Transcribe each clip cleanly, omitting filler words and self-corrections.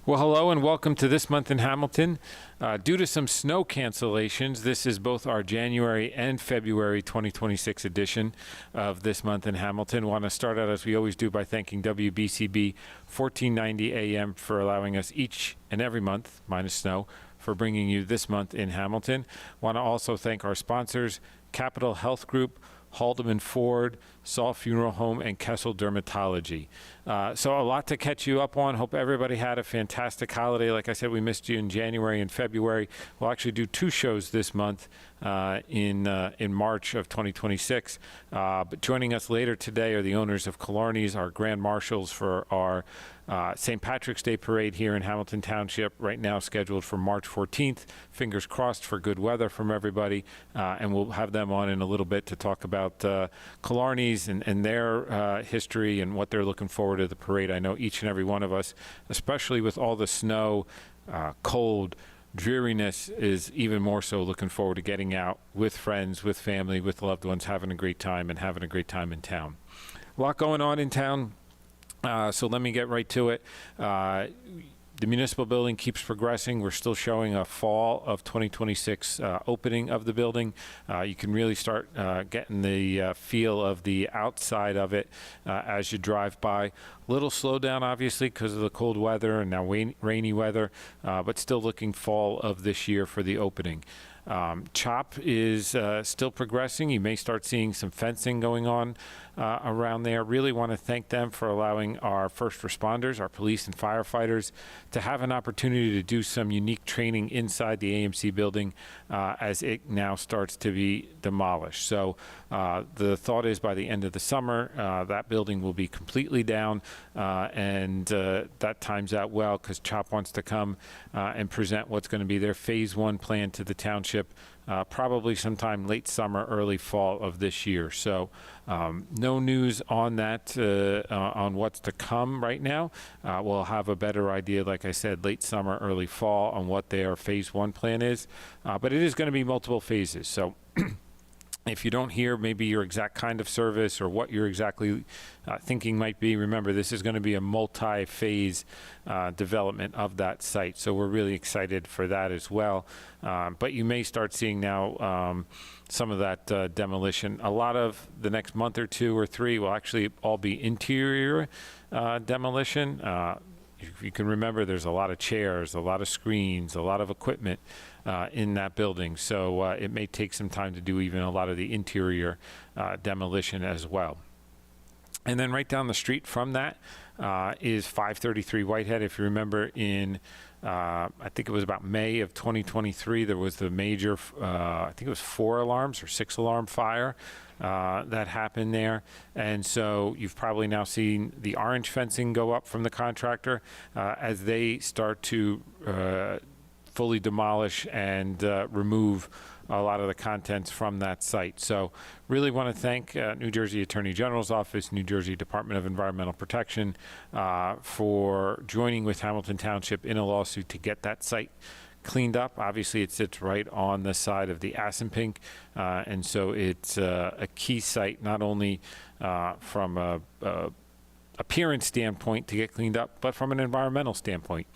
Well, hello and welcome to This Month in Hamilton. Due to some snow cancellations, this is both our January and February 2026 edition of This Month in Hamilton. Want to start out, as we always do, by thanking WBCB 1490 AM for allowing us each and every month, minus snow, for bringing you This Month in Hamilton. Want to also thank our sponsors, Capital Health Group, Haldeman Ford, Saul Funeral Home, and Kessel Dermatology. So a lot to catch you up on. Hope everybody had a fantastic holiday. Like I said, we missed you in January and February. We'll actually do two shows this month in March of 2026. But joining us later today are the owners of Killarney's, our Grand Marshals for our St. Patrick's Day Parade here in Hamilton Township, right now scheduled for March 14th. Fingers crossed for good weather from everybody. And we'll have them on in a little bit to talk about Killarney's and their history and what they're looking forward to the parade. I know each and every one of us, especially with all the snow, cold, dreariness, is even more so looking forward to getting out with friends, with family, with loved ones, having a great time and having a great time in town. A lot going on in town. So let me get right to it. The municipal building keeps progressing. We're still showing a fall of 2026 opening of the building. You can really start getting the feel of the outside of it as you drive by. Little slowdown, obviously, because of the cold weather and now rainy weather, but still looking fall of this year for the opening. CHOP is still progressing. You may start seeing some fencing going on around there. Really want to thank them for allowing our first responders, our police and firefighters, to have an opportunity to do some unique training inside the AMC building as it now starts to be demolished. So the thought is by the end of the summer, that building will be completely down, and that times out well because CHOP wants to come and present what's going to be their phase one plan to the township. Probably sometime late summer, early fall of this year. So no news on that, on what's to come right now. We'll have a better idea, like I said, late summer, early fall on what their phase one plan is. But it is going to be multiple phases. So if you don't hear maybe your exact kind of service or what you're exactly thinking might be, remember this is going to be a multi-phase development of that site. So we're really excited for that as well. But you may start seeing now some of that demolition. A lot of the next month or two or three will actually all be interior demolition. If you can remember, there's a lot of chairs, a lot of screens, a lot of equipment in that building. So it may take some time to do even a lot of the interior demolition as well. And then right down the street from that is 533 Whitehead. If you remember in, I think it was about May of 2023, there was the major, I think it was 4 alarms or 6 alarm fire that happened there. And so you've probably now seen the orange fencing go up from the contractor as they start to fully demolish and remove a lot of the contents from that site. So really want to thank New Jersey Attorney General's Office, New Jersey Department of Environmental Protection for joining with Hamilton Township in a lawsuit to get that site cleaned up. Obviously, it sits right on the side of the Assunpink, and so it's a key site, not only from a appearance standpoint to get cleaned up, but from an environmental standpoint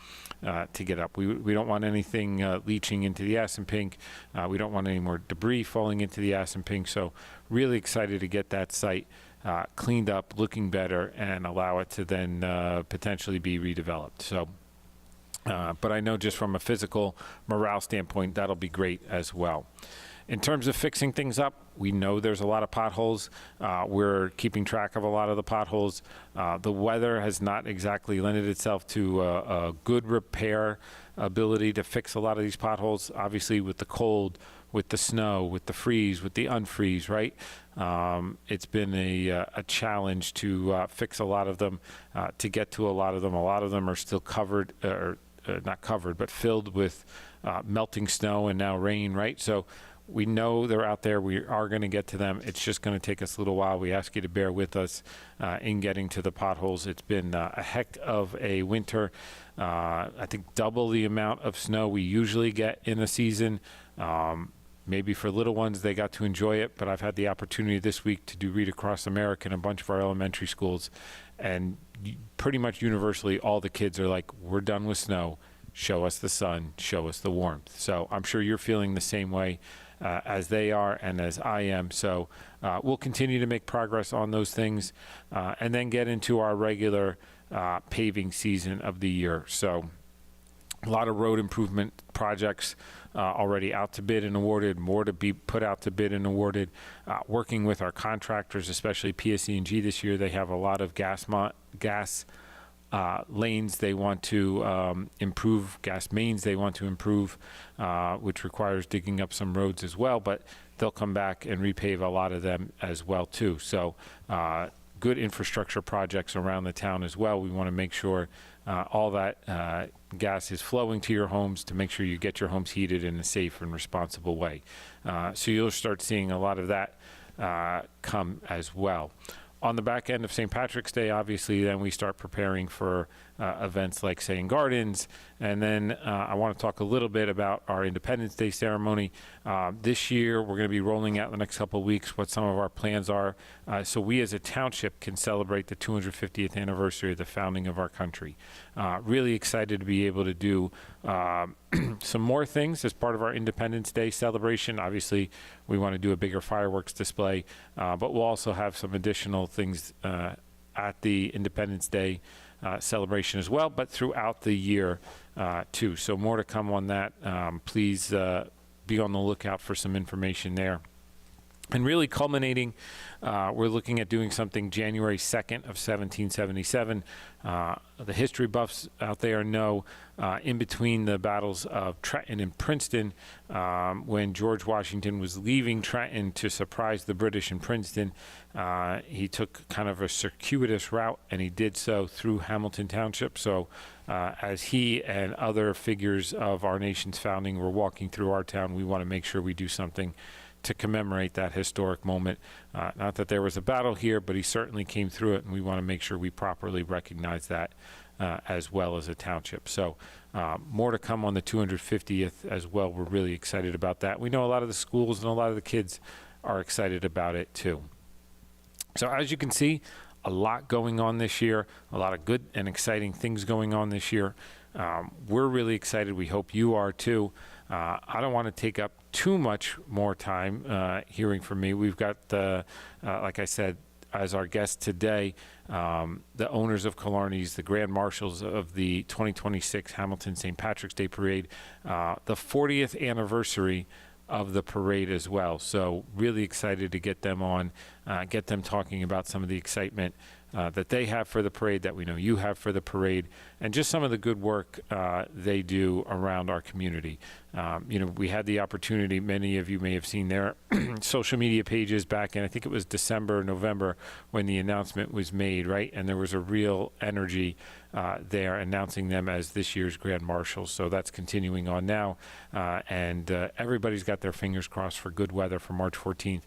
to get up. We don't want anything leaching into the Assunpink. We don't want any more debris falling into the Assunpink. So really excited to get that site cleaned up, looking better, and allow it to then potentially be redeveloped. So, but I know just from a physical morale standpoint, that'll be great as well. In terms of fixing things up, we know there's a lot of potholes. We're keeping track of a lot of the potholes. The weather has not exactly lended itself to a good repair ability to fix a lot of these potholes. Obviously, with the cold, with the snow, with the freeze, with the unfreeze, right? It's been a challenge to fix a lot of them, to get to a lot of them. A lot of them are still covered, or not covered, but filled with melting snow and now rain, right? So we know they're out there. We are going to get to them. It's just going to take us a little while. We ask you to bear with us in getting to the potholes. It's been a heck of a winter. I think double the amount of snow we usually get in a season. maybe for little ones, they got to enjoy it, but I've had the opportunity this week to do Read Across America in a bunch of our elementary schools, and pretty much universally, all the kids are like, we're done with snow. Show us the sun, show us the warmth. So I'm sure you're feeling the same way as they are and as I am. So we'll continue to make progress on those things and then get into our regular paving season of the year. So a lot of road improvement projects already out to bid and awarded, more to be put out to bid and awarded. Working with our contractors, especially PSE&G this year, they have a lot of gas lanes they want to improve, gas mains they want to improve, which requires digging up some roads as well, but they'll come back and repave a lot of them as well too. So good infrastructure projects around the town as well. We want to make sure all that gas is flowing to your homes to make sure you get your homes heated in a safe and responsible way. So you'll start seeing a lot of that come as well. On the back end of St. Patrick's Day, obviously, then we start preparing for events like Saying Gardens. And then I want to talk a little bit about our Independence Day ceremony. This year, we're going to be rolling out in the next couple of weeks what some of our plans are. So we as a township can celebrate the 250th anniversary of the founding of our country. Really excited to be able to do some more things as part of our Independence Day celebration. Obviously, we want to do a bigger fireworks display, but we'll also have some additional things at the Independence Day celebration as well, but throughout the year too. So more to come on that. Please be on the lookout for some information there. And really culminating, we're looking at doing something January 2nd of 1777. The history buffs out there know in between the battles of Trenton and Princeton, when George Washington was leaving Trenton to surprise the British in Princeton, he took kind of a circuitous route, and he did so through Hamilton Township. So as he and other figures of our nation's founding were walking through our town, we want to make sure we do something to commemorate that historic moment. Not that there was a battle here, but he certainly came through it, and we want to make sure we properly recognize that as well as a township. So more to come on the 250th as well. We're really excited about that. We know a lot of the schools and a lot of the kids are excited about it too. So as you can see, a lot going on this year, a lot of good and exciting things going on this year. We're really excited. We hope you are too. I don't want to take up too much more time hearing from me. We've got, like I said, as our guest today, the owners of Killarney's, the Grand Marshals of the 2026 Hamilton St. Patrick's Day Parade, the 40th anniversary of the parade as well. So really excited to get them on, get them talking about some of the excitement that they have for the parade, that we know you have for the parade, and just some of the good work they do around our community. We had the opportunity, many of you may have seen their social media pages back in, I think it was December, November, when the announcement was made, right? And there was a real energy there announcing them as this year's Grand Marshals. So that's continuing on now. And everybody's got their fingers crossed for good weather for March 14th.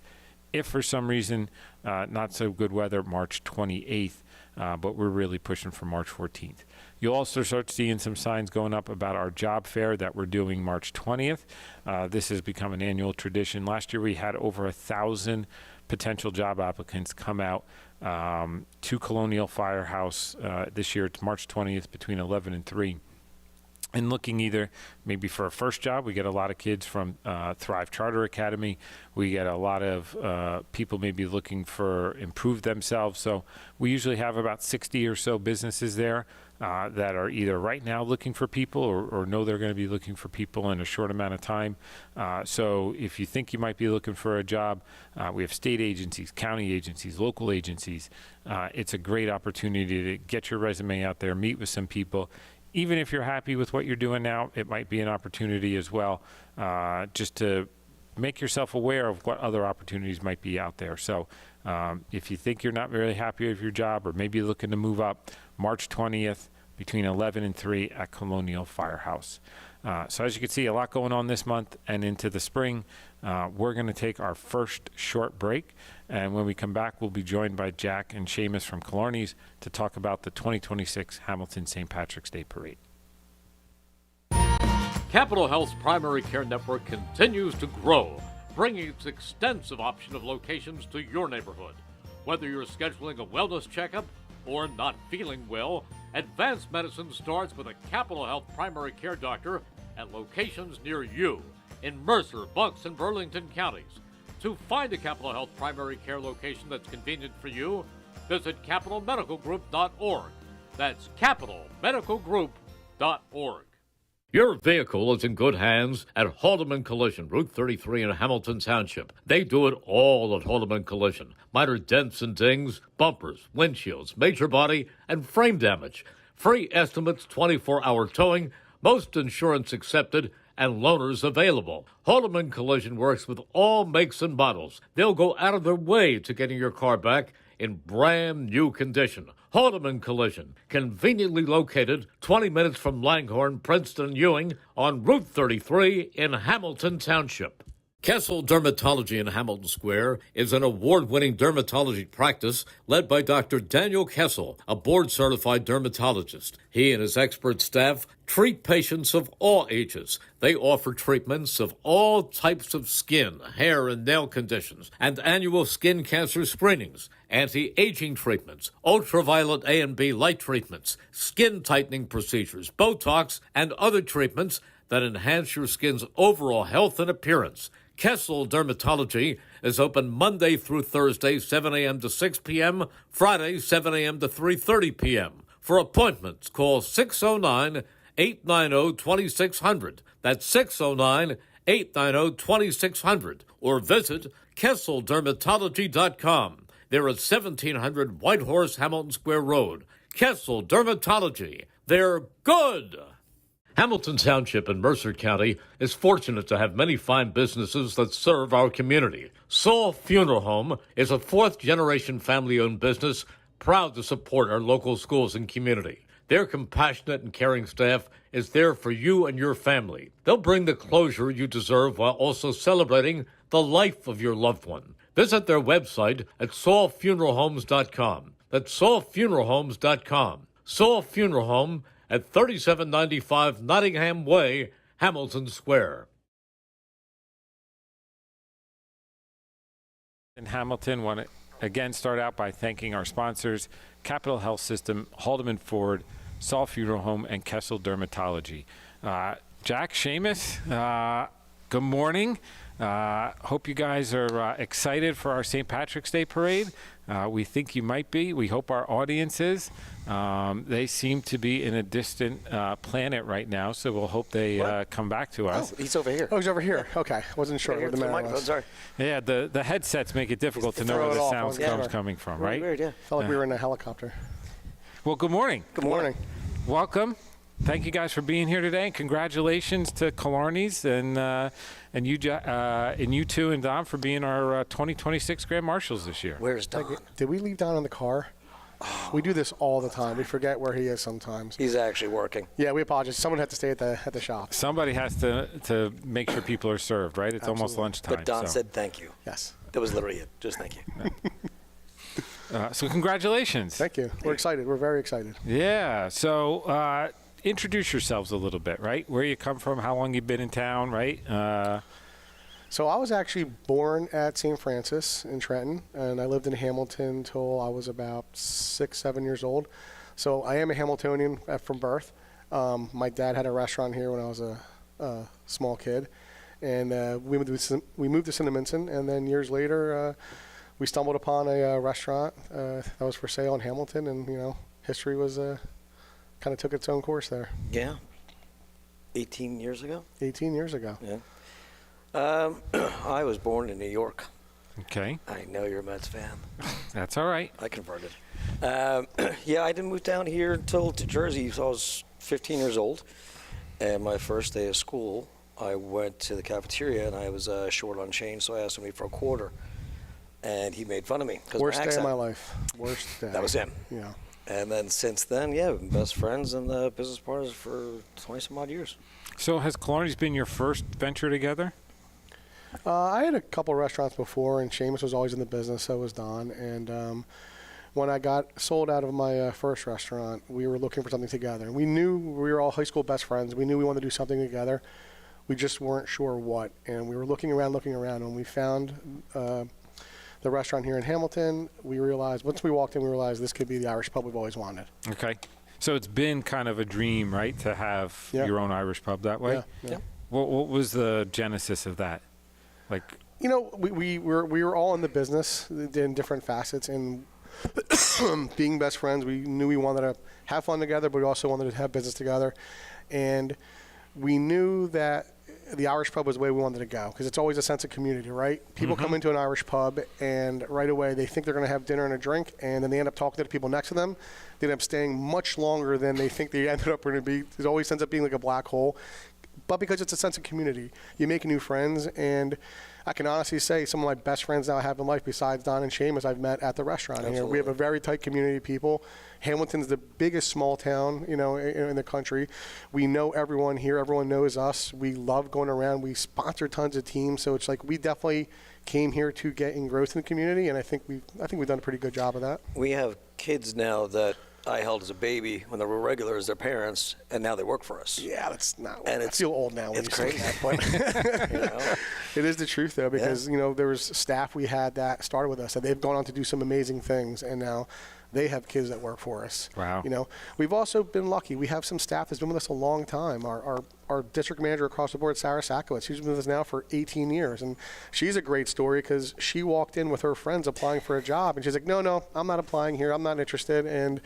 If for some reason not so good weather, March 28th, but we're really pushing for March 14th. You'll also start seeing some signs going up about our job fair that we're doing March 20th. This has become an annual tradition. Last year we had over 1,000 potential job applicants come out to Colonial Firehouse. This year it's March 20th between 11 and 3. And looking either maybe for a first job. We get a lot of kids from Thrive Charter Academy. We get a lot of people maybe looking for improve themselves. So we usually have about 60 or so businesses there that are either right now looking for people or know they're going to be looking for people in a short amount of time. So if you think you might be looking for a job, we have state agencies, county agencies, local agencies. It's a great opportunity to get your resume out there, meet with some people. Even if you're happy with what you're doing now, it might be an opportunity as well, just to make yourself aware of what other opportunities might be out there. So if you think you're not really happy with your job, or maybe looking to move up, March 20th between 11 and 3 at Colonial Firehouse. So as you can see, a lot going on this month and into the spring. We're going to take our first short break. And when we come back, we'll be joined by Jack and Seamus from Killarney's to talk about the 2026 Hamilton St. Patrick's Day Parade. Capital Health's primary care network continues to grow. bringing its extensive option of locations to your neighborhood. Whether you're scheduling a wellness checkup or not feeling well, Advanced Medicine starts with a Capital Health primary care doctor at locations near you in Mercer, Bucks, and Burlington counties. To find a Capital Health primary care location that's convenient for you, visit capitalmedicalgroup.org. That's capitalmedicalgroup.org. Your vehicle is in good hands at Haldeman Collision, Route 33 in Hamilton Township. They do it all at Haldeman Collision. Minor dents and dings, bumpers, windshields, major body, and frame damage. Free estimates, 24-hour towing, most insurance accepted, and loaners available. Haldeman Collision works with all makes and models. They'll go out of their way to getting your car back in brand new condition. Haldeman Collision, conveniently located 20 minutes from Langhorne, Princeton, and Ewing on Route 33 in Hamilton Township. Kessel Dermatology in Hamilton Square is an award-winning dermatology practice led by Dr. Daniel Kessel, a board-certified dermatologist. He and his expert staff treat patients of all ages. They offer treatments of all types of skin, hair, and nail conditions, and annual skin cancer screenings, anti-aging treatments, ultraviolet A and B light treatments, skin tightening procedures, Botox, and other treatments that enhance your skin's overall health and appearance. Kessel Dermatology is open Monday through Thursday, 7 a.m. to 6 p.m., Friday, 7 a.m. to 3:30 p.m. For appointments, call 609-890-2600. That's 609-890-2600. Or visit KesselDermatology.com. They're at 1700 Whitehorse, Hamilton Square Road. Kessel Dermatology. They're good. Hamilton Township in Mercer County is fortunate to have many fine businesses that serve our community. Saul Funeral Home is a fourth-generation family-owned business proud to support our local schools and community. Their compassionate and caring staff is there for you and your family. They'll bring the closure you deserve while also celebrating the life of your loved one. Visit their website at saulfuneralhomes.com. That's saulfuneralhomes.com. Saul Funeral Home at 3795 Nottingham Way, Hamilton Square. In Hamilton, want to again start out by thanking our sponsors, Capital Health System, Haldeman Ford, Saul Funeral Home, and Kessel Dermatology. Jack, Seamus, good morning. Hope you guys are excited for our St. Patrick's Day parade. We think you might be. We hope our audience is. They seem to be in a distant planet right now, so we'll hope they come back to us. Oh, he's over here. Oh, he's over here. Okay. Wasn't sure where the man was. Sorry. Yeah, the headsets make it difficult to know where the sound comes coming from, right? Weird, yeah. Felt like we were in a helicopter. Well, good morning. Good morning. Welcome. Thank you guys for being here today, and congratulations to Killarney's and you two and Don for being our 2026 Grand Marshals this year. Where's Don? Did we leave Don in the car? We do this all the time. We forget where he is sometimes. He's actually working. Yeah, we apologize. Someone had to stay at the shop. Somebody has to make sure people are served, right? It's almost lunchtime. But Don said thank you. Yes. That was literally it. Just thank you. So congratulations. Thank you. We're excited. We're very excited. Yeah. So introduce yourselves a little bit, right? Where you come from, how long you've been in town, right? So I was actually born at St. Francis in Trenton, and I lived in Hamilton until I was about 6, 7 years old. So I am a Hamiltonian from birth. My dad had a restaurant here when I was a small kid, and we moved to Cinnaminson, and then years later we stumbled upon a restaurant that was for sale in Hamilton, and history was kind of took its own course there. Yeah. 18 years ago? 18 years ago. Yeah. I was born in New York. Okay. I know you're a Mets fan. That's all right. I converted. Yeah, I didn't move down here until to Jersey, so I was 15 years old. And my first day of school, I went to the cafeteria, and I was short on change, so I asked him for a quarter. And he made fun of me. Worst day of my life. Worst day. That was him. Yeah. And then since then, yeah, we've been best friends and business partners for 20-some odd years. So has Killarney's been your first venture together? I had a couple restaurants before, and Seamus was always in the business, so was Don. And when I got sold out of my first restaurant, we were looking for something together. And we knew we were all high school best friends. We knew we wanted to do something together. We just weren't sure what. And we were looking around, and we found the restaurant here in Hamilton. We realized, once we walked in, we realized this could be the Irish pub we've always wanted. Okay. So it's been kind of a dream, right, to have your own Irish pub that way? Yeah. What was the genesis of that? Like, You know, we were all in the business in different facets, and being best friends, we knew we wanted to have fun together, but we also wanted to have business together. And we knew that the Irish pub was the way we wanted to go, because it's always a sense of community, right? People come into an Irish pub, and right away they think they're going to have dinner and a drink, and then they end up talking to the people next to them. They end up staying much longer than they think they ended up going to be. It always ends up being like a black hole. But because it's a sense of community, you make new friends, and I can honestly say some of my best friends now I have in life, besides Don and Seamus, I've met at the restaurant. Here. We have a very tight community of people. Hamilton's the biggest small town, you know, in the country. We know everyone here. Everyone knows us. We love going around. We sponsor tons of teams, so it's like we definitely came here to get growth in the community, and I think we've done a pretty good job of that. We have kids now that I held as a baby when they were regular as their parents, and now they work for us. Yeah, that's not. And I feel old now when it's you say crazy. that, but You know? it is the truth though, because you know there was staff we had that started with us, and they've gone on to do some amazing things, and now they have kids that work for us. Wow. You know, we've also been lucky. We have some staff that's been with us a long time. Our district manager across the board, Sarah Sakowitz, she's been with us now for 18 years, and she's a great story because she walked in with her friends applying for a job, and she's like, no, I'm not applying here. I'm not interested, and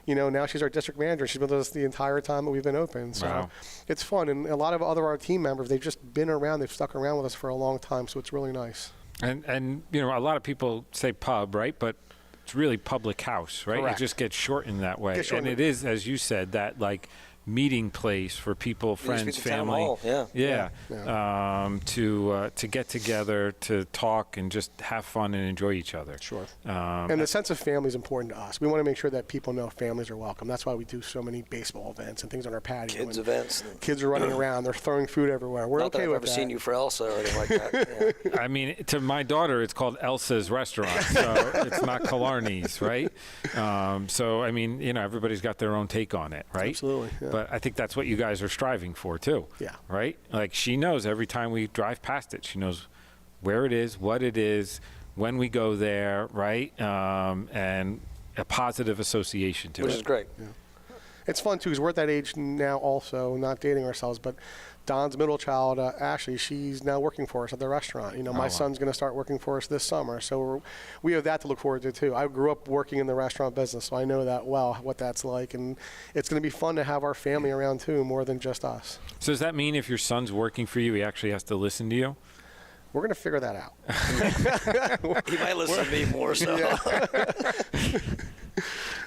you know, now she's our district manager. She's been with us the entire time that we've been open. So it's fun. And a lot of our team members, they've just been around. They've stuck around with us for a long time. So it's really nice. and you know, a lot of people say pub, right? But it's really public house, right? Correct. It just gets shortened that way. Shortened. And it is, as you said, that like meeting place for people, friends, family. To get together, to talk, and just have fun and enjoy each other. Sure. And the sense of family is important to us. We want to make sure that people know families are welcome. That's why we do so many baseball events and things on our patio. Kids events. Kids are running around. They're throwing food everywhere. We're Not okay that I've with ever that. seen you for Elsa or anything like that. Yeah. I mean, to my daughter, it's called Elsa's Restaurant, so it's not Killarney's, right? So, I mean, you know, everybody's got their own take on it, right? Absolutely, yeah. But I think that's what you guys are striving for, too. Yeah. Right? Like, she knows every time we drive past it, she knows where it is, what it is, when we go there, right? And a positive association to it. Which is great. Yeah. It's fun, too, because we're at that age now also, not dating ourselves, but Don's middle child, Ashley, she's now working for us at the restaurant. You know, my son's going to start working for us this summer, so we have that to look forward to, too. I grew up working in the restaurant business, so I know that well, what that's like, and it's going to be fun to have our family around, too, more than just us. So does that mean if your son's working for you, he actually has to listen to you? We're going to figure that out. He might listen to me more so. Yeah.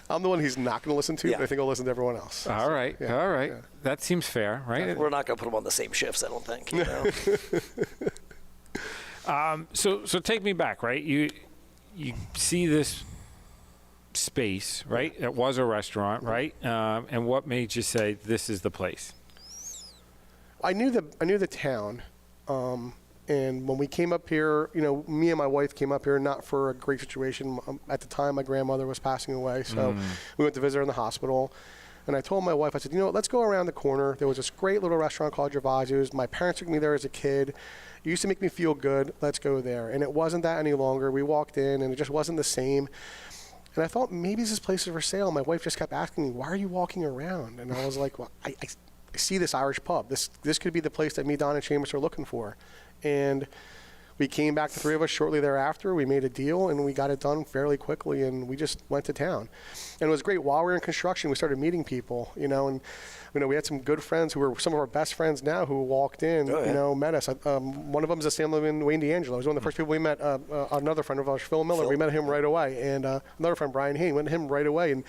I'm the one he's not going to listen to, Yeah. but I think he'll listen to everyone else. All right. Yeah. All right. Yeah. That seems fair, right? We're not going to put them on the same shifts, I don't think. You know? So take me back, right? You see this space, right? It was a restaurant, right? And what made you say this is the place? I knew the town, and when we came up here, you know, me and my wife came up here not for a great situation. At the time, my grandmother was passing away, so we went to visit her in the hospital. And I told my wife, I said, you know what, let's go around the corner. There was this great little restaurant called Gervasio's. My parents took me there as a kid. It used to make me feel good. Let's go there. And it wasn't that any longer. We walked in, and it just wasn't the same. And I thought, maybe this place is for sale. My wife just kept asking me, why are you walking around? And I was like, well, I see this Irish pub. This could be the place that me, Don, and Seamus are looking for. And we came back, the three of us, shortly thereafter. We made a deal, and we got it done fairly quickly, and we just went to town. And it was great. While we were in construction, we started meeting people, you know, and we had some good friends who were some of our best friends now who walked in, you know, met us. One of them is a San Luis Wayne D'Angelo. He was one of the first people we met. Another friend of ours, Phil Miller, we met him right away. And another friend, Brian Hayne, went to him right away. And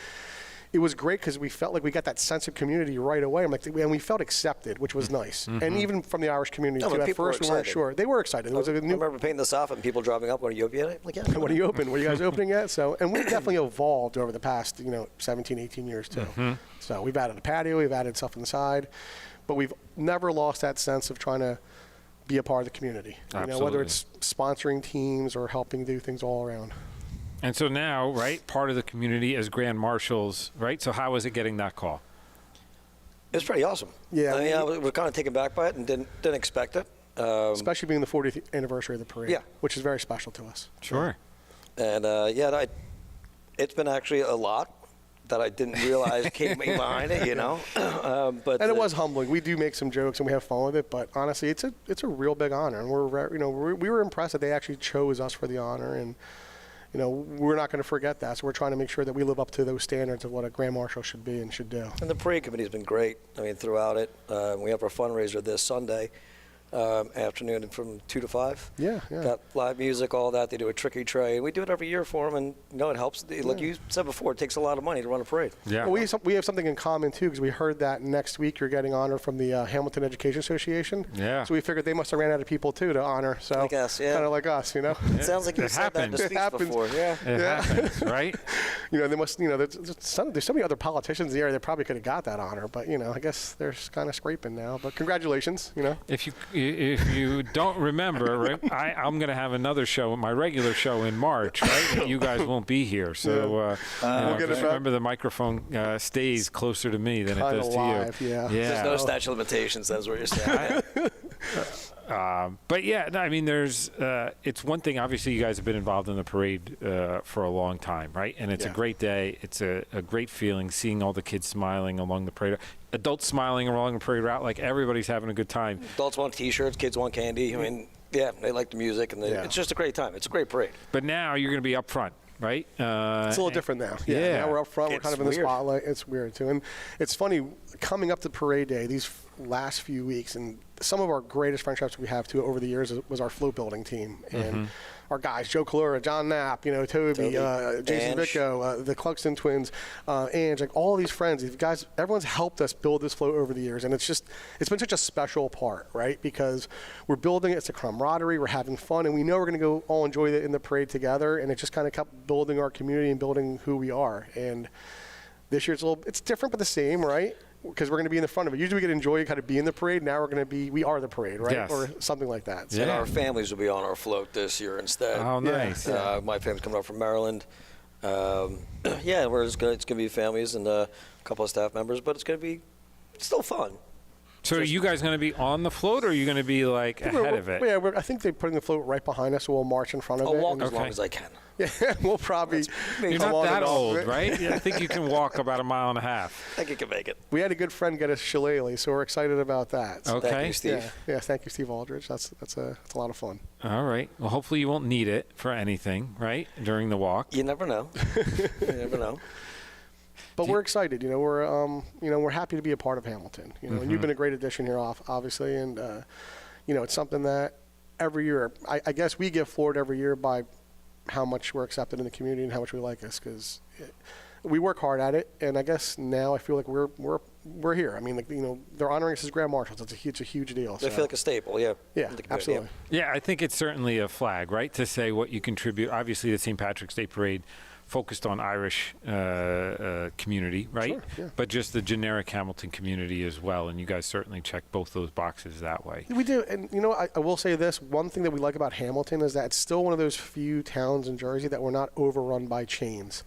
it was great because we felt like we got that sense of community right away. And we felt accepted, which was nice. And even from the Irish community, too. At first, we weren't sure. They were excited. It was I remember paying this off and people driving up, when are you open yet? I'm like, yeah. When are you open? Were you guys opening yet? So, and we've definitely evolved over the past, 17, 18 years, too. So we've added a patio, we've added stuff inside, but we've never lost that sense of trying to be a part of the community. Absolutely. Whether it's sponsoring teams or helping do things all around. And so now, right, part of the community as Grand Marshals, right? So how is it getting that call? It was pretty awesome. Yeah, I mean, I was kind of taken back by it and didn't expect it. Especially being the 40th anniversary of the parade, Yeah. which is very special to us. Sure. And it's been actually a lot that I didn't realize came behind it, you know. But And it was humbling. We do make some jokes and we have fun with it, but honestly, it's a real big honor, and we were impressed that they actually chose us for the honor, and we're not going to forget that. So we're trying to make sure that we live up to those standards of what a Grand Marshal should be and should do. And the parade committee has been great. I mean, throughout it. We have our fundraiser this Sunday afternoon from 2 to 5. Yeah. Got live music, all that. They do a tricky tray. We do it every year for them, and it helps. Like you said before, it takes a lot of money to run a parade. Yeah. Well, we have something in common too, because we heard that next week you're getting honor from the Hamilton Education Association. Yeah. So we figured they must have ran out of people too to honor. So Like us, yeah. kind of like us, It sounds like you It said that in the happens. speech It happens. before. Yeah. It happens, right? They must. There's so many other politicians in the area that probably could have got that honor, but I guess they're kind of scraping now. But congratulations. If you don't remember, right, I'm going to have another show, my regular show in March, right? You guys won't be here, so We'll get just it back. remember the microphone stays closer to me than it Kinda does to live, you. yeah. There's no statute of limitations. That's what you're saying. But yeah, no, I mean, it's one thing. Obviously, you guys have been involved in the parade for a long time, right? And it's a great day. It's a great feeling seeing all the kids smiling along the parade. Adults smiling along the parade route, like everybody's having a good time. Adults want T-shirts, kids want candy. I mean, yeah, they like the music, and it's just a great time. It's a great parade. But now you're going to be up front, right? It's a little different now. Yeah. Now we're up front. We're kind of in the It's weird. spotlight. It's weird too. And it's funny coming up to parade day these last few weeks, and some of our greatest friendships we have too over the years was our float building team and our guys, Joe Kalura, John Knapp, Toby, Jason Ange. Vicko, the Cluxton twins, Ange, like all these friends, these guys, everyone's helped us build this float over the years, and it's been such a special part, right? Because we're building it, it's a camaraderie, we're having fun, and we know we're going to go all enjoy it in the parade together, and it just kind of kept building our community and building who we are. And this year it's different but the same, right? Because we're going to be in the front of it. Usually we get to enjoy kind of be in the parade. Now we are the parade, right? Yes. Or something like that. So And our families will be on our float this year instead. Oh, nice. My family's coming up from Maryland. It's going to be families and a couple of staff members, but it's going to be still fun. So are you guys going to be on the float, or are you going to be like ahead of it? Yeah, I think they're putting the float right behind us, so we'll march in front of I'll it. walk and- as long as I can. Yeah, we'll probably. You're come not on that and off old, it. right? Yeah, I think you can walk about a mile and a half. I think you can make it. We had a good friend get a shillelagh, so we're excited about that. So Okay. Thank you, Steve. Yeah, thank you, Steve Aldridge. That's a lot of fun. All right. Well, hopefully you won't need it for anything, right, during the walk. You never know. You never know. But we're excited. We're happy to be a part of Hamilton. And you've been a great addition here, obviously. And it's something that every year, I guess we get floored every year by how much we're accepted in the community and how much we like us, because we work hard at it. And I guess now I feel like we're here. I mean, they're honoring us as Grand Marshals. It's a huge deal. They feel like a staple. Yeah. Yeah, In the community, absolutely. Yeah, I think it's certainly a flag, right, to say what you contribute. Obviously, the St. Patrick's Day Parade focused on Irish community, right? Sure, yeah. But just the generic Hamilton community as well, and you guys certainly check both those boxes that way. We do, and I will say this: one thing that we like about Hamilton is that it's still one of those few towns in Jersey that we're not overrun by chains.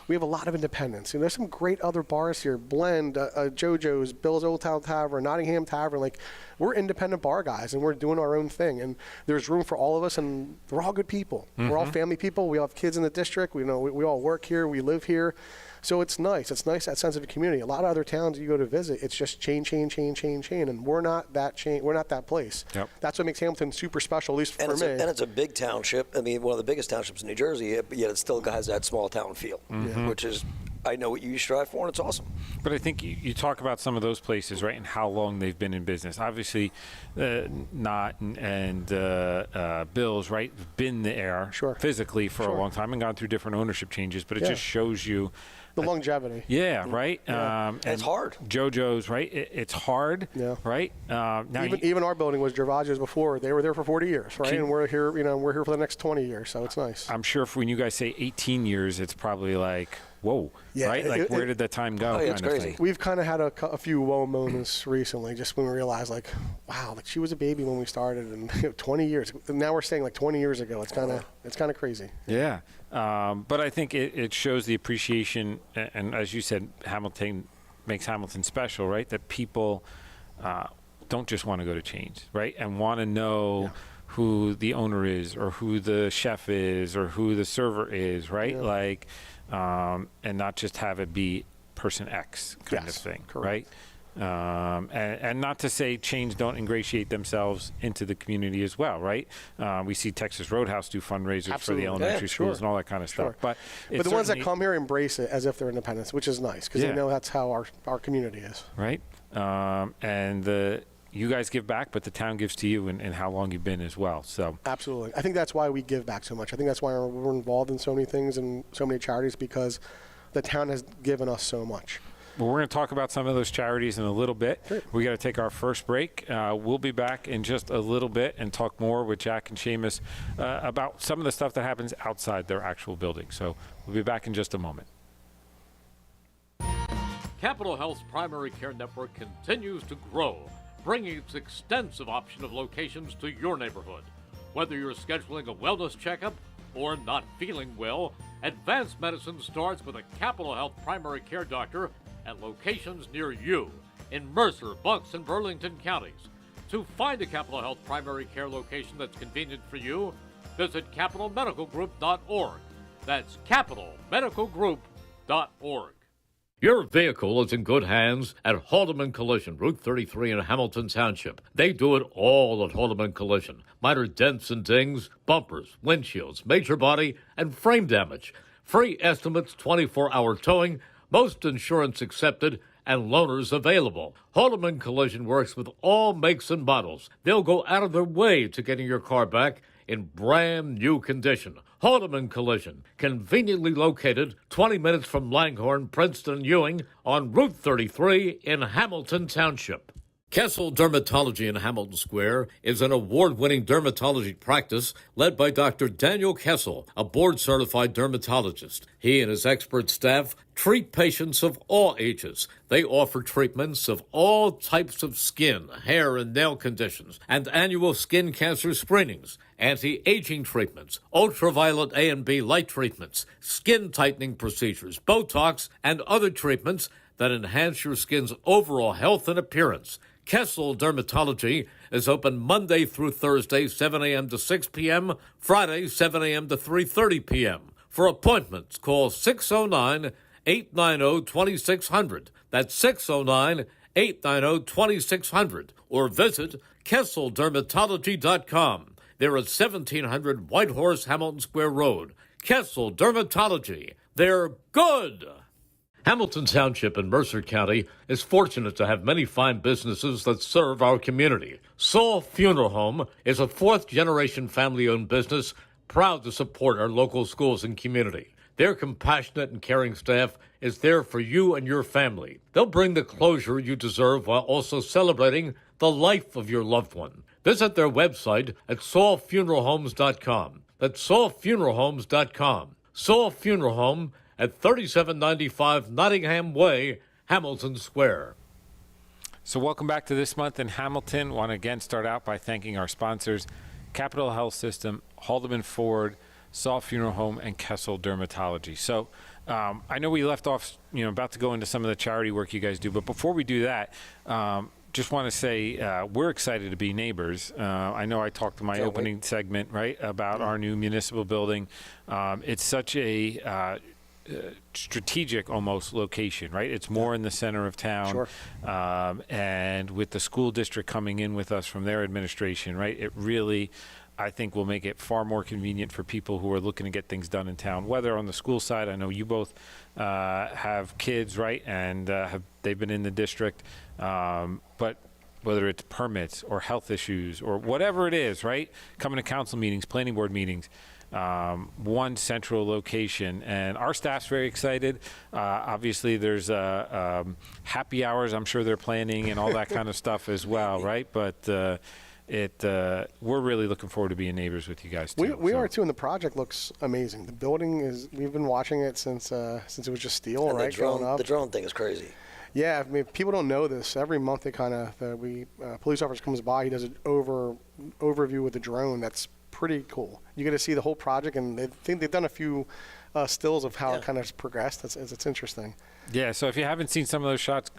We have a lot of independence. There's some great other bars here: Blend, JoJo's, Bill's Old Town Tavern, Nottingham Tavern. Like, we're independent bar guys, and we're doing our own thing. And there's room for all of us, and we're all good people. We're all family people. We all have kids in the district. We all work here. We live here. So it's nice. It's nice, that sense of a community. A lot of other towns you go to visit, it's just chain, and we're not that chain. We're not that place. Yep. That's what makes Hamilton super special, at least for me. And it's a big township. I mean, one of the biggest townships in New Jersey, yet it still has that small town feel, which is, I know what you strive for, and it's awesome. But I think you talk about some of those places, right, and how long they've been in business. Obviously, Knott and Bill's, right, have been there physically for a long time and gone through different ownership changes, but it just shows you the longevity. Yeah, right. Yeah. And it's hard. JoJo's, right? It's hard, right? Now even our building was Gervaggio's before. They were there for 40 years, right? And we're here, we're here for the next 20 years, so it's nice. I'm sure when you guys say 18 years, it's probably like, whoa, right? Like, where did that time go? It's crazy. Thing. We've kind of had a few whoa moments recently, just when we realized, like, wow, like she was a baby when we started, and 20 years. Now we're saying like 20 years ago. It's kind of crazy. Yeah, but I think it shows the appreciation, and as you said, Hamilton makes Hamilton special, right? That people don't just want to go to Chains, right? And want to know who the owner is, or who the chef is, or who the server is, right? Like, and not just have it be person X kind of thing, right? And not to say Chains don't ingratiate themselves into the community as well, right? We see Texas Roadhouse do fundraisers for the elementary schools and all that kind of stuff. But the ones that come here embrace it as if they're independents, which is nice, because they know that's how our community is. Right. And you guys give back, but the town gives to you, and how long you've been as well. So absolutely. I think that's why we give back so much. I think that's why we're involved in so many things and so many charities, because the town has given us so much. Well, we're going to talk about some of those charities in a little bit. Sure. We got to take our first break. We'll be back in just a little bit and talk more with Jack and Seamus about some of the stuff that happens outside their actual building. So we'll be back in just a moment. Capital Health's primary care network continues to grow, bringing its extensive option of locations to your neighborhood. Whether you're scheduling a wellness checkup or not feeling well, advanced medicine starts with a Capital Health primary care doctor at locations near you in Mercer, Bucks, and Burlington counties. To find a Capital Health primary care location that's convenient for you, visit capitalmedicalgroup.org. That's capitalmedicalgroup.org. Your vehicle is in good hands at Haldeman Collision, Route 33 in Hamilton Township. They do it all at Haldeman Collision. Minor dents and dings, bumpers, windshields, major body, and frame damage. Free estimates, 24-hour towing, most insurance accepted, and loaners available. Haldeman Collision works with all makes and models. They'll go out of their way to getting your car back in brand new condition. Haldeman Collision, conveniently located 20 minutes from Langhorne, Princeton, and Ewing on Route 33 in Hamilton Township. Kessel Dermatology in Hamilton Square is an award-winning dermatology practice led by Dr. Daniel Kessel, a board-certified dermatologist. He and his expert staff treat patients of all ages. They offer treatments of all types of skin, hair, and nail conditions, and annual skin cancer screenings, anti-aging treatments, ultraviolet A and B light treatments, skin tightening procedures, Botox, and other treatments that enhance your skin's overall health and appearance. Kessel Dermatology is open Monday through Thursday, 7 a.m. to 6 p.m., Friday, 7 a.m. to 3:30 p.m. For appointments, call 609-890-2600. That's 609-890-2600. Or visit KesselDermatology.com. They're at 1700 Whitehorse, Hamilton Square Road. Kessel Dermatology. They're good. Hamilton Township in Mercer County is fortunate to have many fine businesses that serve our community. Saul Funeral Home is a fourth-generation family-owned business proud to support our local schools and community. Their compassionate and caring staff is there for you and your family. They'll bring the closure you deserve while also celebrating the life of your loved one. Visit their website at saulfuneralhomes.com. That's saulfuneralhomes.com. Saul Funeral Home at 3795 Nottingham Way, Hamilton Square. So welcome back to This Month in Hamilton. Want to again start out by thanking our sponsors, Capital Health System, Haldeman Ford, Saul Funeral Home, and Kessel Dermatology. So I know we left off, about to go into some of the charity work you guys do, but before we do that, just want to say we're excited to be neighbors. I know I talked to my opening segment, right, about our new municipal building. It's such a strategic almost location, right? It's more in the center of town. Sure. And with the school district coming in with us from their administration, right, it really, I think, will make it far more convenient for people who are looking to get things done in town, whether on the school side. I know you both have kids, right, and they've been in the district, but whether it's permits or health issues or whatever it is, right, coming to council meetings, planning board meetings, one central location, and our staff's very excited. Obviously, there's happy hours I'm sure they're planning and all that kind of stuff as well, right? But we're really looking forward to being neighbors with you guys too. We are too, and the project looks amazing. The building we've been watching it since it was just steel, and right? The drone thing is crazy. Yeah, I mean, people don't know this. Every month they police officer comes by, he does an overview with the drone. That's pretty cool. You get to see the whole project, and I think they've done a few stills of how it kind of progressed. It's interesting. Yeah, so if you haven't seen some of those shots,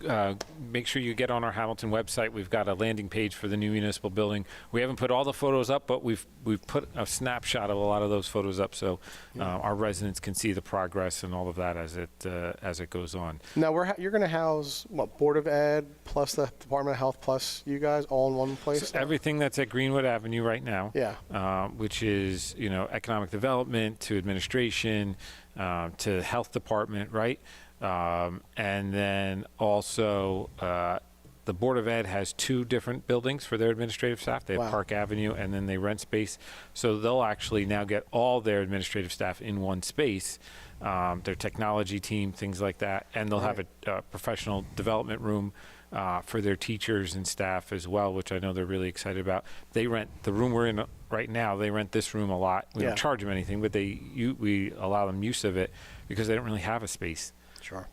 make sure you get on our Hamilton website. We've got a landing page for the new municipal building. We haven't put all the photos up, but we've put a snapshot of a lot of those photos up, so our residents can see the progress and all of that as it goes on. Now you're going to house what, Board of Ed plus the Department of Health plus you guys all in one place? So everything that's at Greenwood Avenue right now, which is economic development to administration to health department, right? And then also the Board of Ed has 2 different buildings for their administrative staff. They have Park Avenue, and then they rent space. So they'll actually now get all their administrative staff in one space, their technology team, things like that. And they'll have a professional development room for their teachers and staff as well, which I know they're really excited about. They rent the room we're in right now. They rent this room a lot. We don't charge them anything, but we allow them use of it because they don't really have a space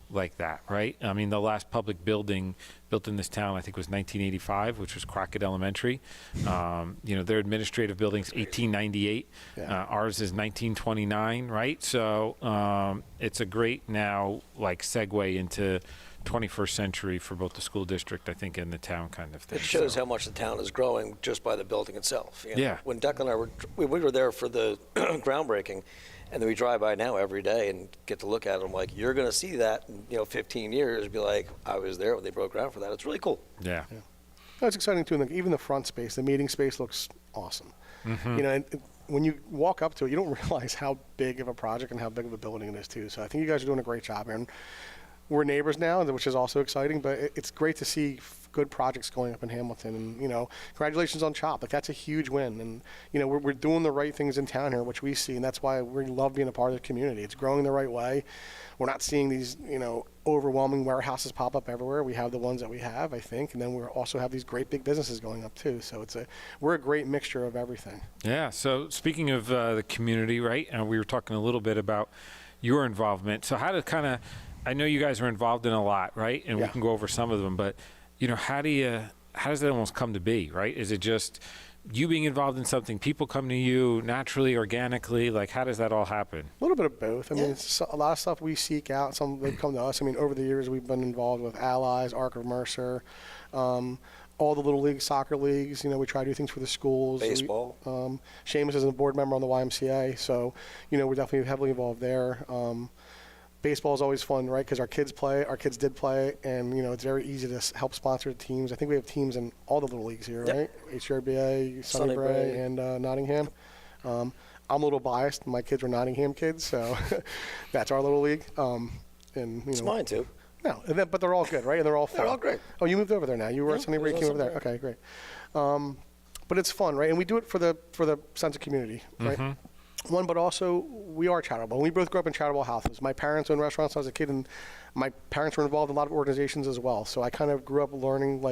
like that, right? I mean, the last public building built in this town, I think, was 1985, which was Crockett Elementary. Their administrative building's 1898. Ours is 1929, right? So it's a great now, segue into 21st century for both the school district, I think, and the town kind of thing. It shows how much the town is growing just by the building itself. Yeah. When Declan and I we were there for the groundbreaking, and then we drive by now every day and get to look at it. I'm like, you're going to see that in 15 years. Be like, I was there when they broke ground for that. It's really cool. Yeah. That's exciting too. And even the front space, the meeting space looks awesome. And when you walk up to it, you don't realize how big of a project and how big of a building it is too. So I think you guys are doing a great job here. And we're neighbors now, which is also exciting, but it's great to see good projects going up in Hamilton. And, congratulations on CHOP. That's a huge win. And, we're doing the right things in town here, which we see, and that's why we love being a part of the community. It's growing the right way. We're not seeing these, overwhelming warehouses pop up everywhere. We have the ones that we have, I think, and then we also have these great big businesses going up too. So we're a great mixture of everything. Yeah. So speaking of the community, right, we were talking a little bit about your involvement. So how to I know you guys are involved in a lot, right? And we can go over some of them, but how does that almost come to be, right? Is it just you being involved in something, people come to you naturally, organically? How does that all happen? A little bit of both. I mean, it's a lot of stuff we seek out. Some they come to us. I mean, over the years, we've been involved with Allies, Arc of Mercer, all the little leagues, soccer leagues. We try to do things for the schools. Baseball. Seamus is a board member on the YMCA, so, we're definitely heavily involved there. Baseball is always fun, right? Because our kids did play, and it's very easy to help sponsor teams. I think we have teams in all the little leagues here, right? HRBA, Sunnybray, and Nottingham. I'm a little biased. My kids were Nottingham kids, so that's our little league. It's mine too. No, but they're all good, right? And they're all fun. They're all great. Oh, you moved over there now. You were at Sunnybray, came over there. Okay, great. But it's fun, right? And we do it for the sense of community, right? One, but also we are charitable. We both grew up in charitable houses. My parents owned restaurants when I was a kid, and my parents were involved in a lot of organizations as well. So I kind of grew up learning,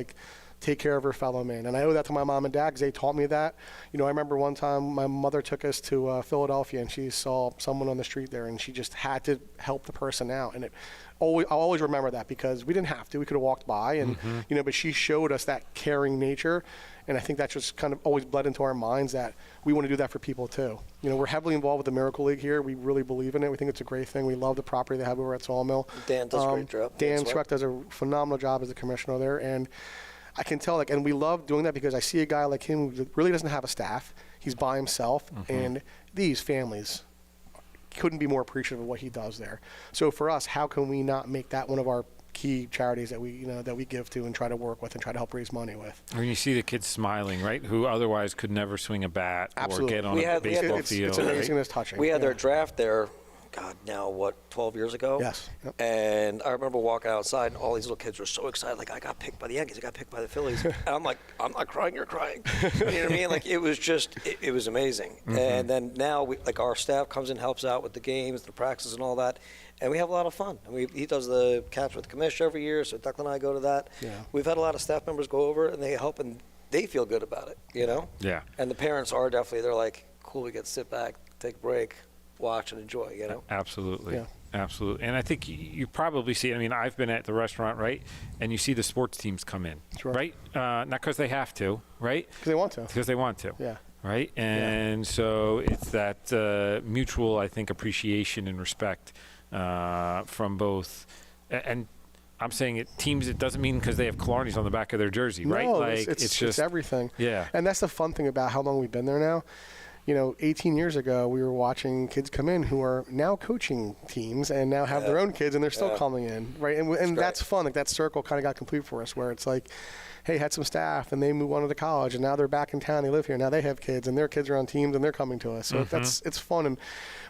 take care of her fellow man. And I owe that to my mom and dad because they taught me that. I remember one time my mother took us to Philadelphia, and she saw someone on the street there, and she just had to help the person out. And I'll always remember that because we didn't have to. We could have walked by, and but she showed us that caring nature. And I think that's just kind of always bled into our minds that we want to do that for people too. We're heavily involved with the Miracle League here. We really believe in it. We think it's a great thing. We love the property they have over at Sawmill. Dan does a great job. Dan Schweck does a phenomenal job as the commissioner there. And I can tell, and we love doing that because I see a guy like him who really doesn't have a staff. He's by himself. And these families couldn't be more appreciative of what he does there. So for us, how can we not make that one of our key charities that we give to and try to work with and try to help raise money with? When you see the kids smiling, right, who otherwise could never swing a bat or get on a baseball field. It's amazing. It's touching. We had their draft there, now 12 years ago? Yes. Yep. And I remember walking outside, and all these little kids were so excited. I got picked by the Yankees. I got picked by the Phillies. And I'm like, I'm not crying. You're crying. You know what I mean? It was just, it was amazing. And then now, our staff comes and helps out with the games, the practices, and all that. And we have a lot of fun. He does the Caps with the commission every year, so Declan and I go to that. Yeah. We've had a lot of staff members go over, and they help, and they feel good about it, Yeah. And the parents are definitely, they're like, cool, we get to sit back, take a break, watch and enjoy, Absolutely. Yeah. Absolutely. And I think you probably see, I've been at the restaurant, right? And you see the sports teams come in, Sure. right? Not because they have to, right? Because they want to. Because they want to. Yeah. Right? And so it's that mutual, I think, appreciation and respect from both And I'm saying it teams. It doesn't mean because they have Killarney's on the back of their jersey, right? No, Like it's just everything. Yeah. And that's the fun thing about how long we've been there now. 18 years ago, we were watching kids come in who are now coaching teams and now have their own kids, and they're still coming in, right? And that's fun. Like, that circle kind of got complete for us, where it's like, hey, had some staff, and they move on to college, and now they're back in town. They live here. Now they have kids, and their kids are on teams, and they're coming to us. So it's fun, and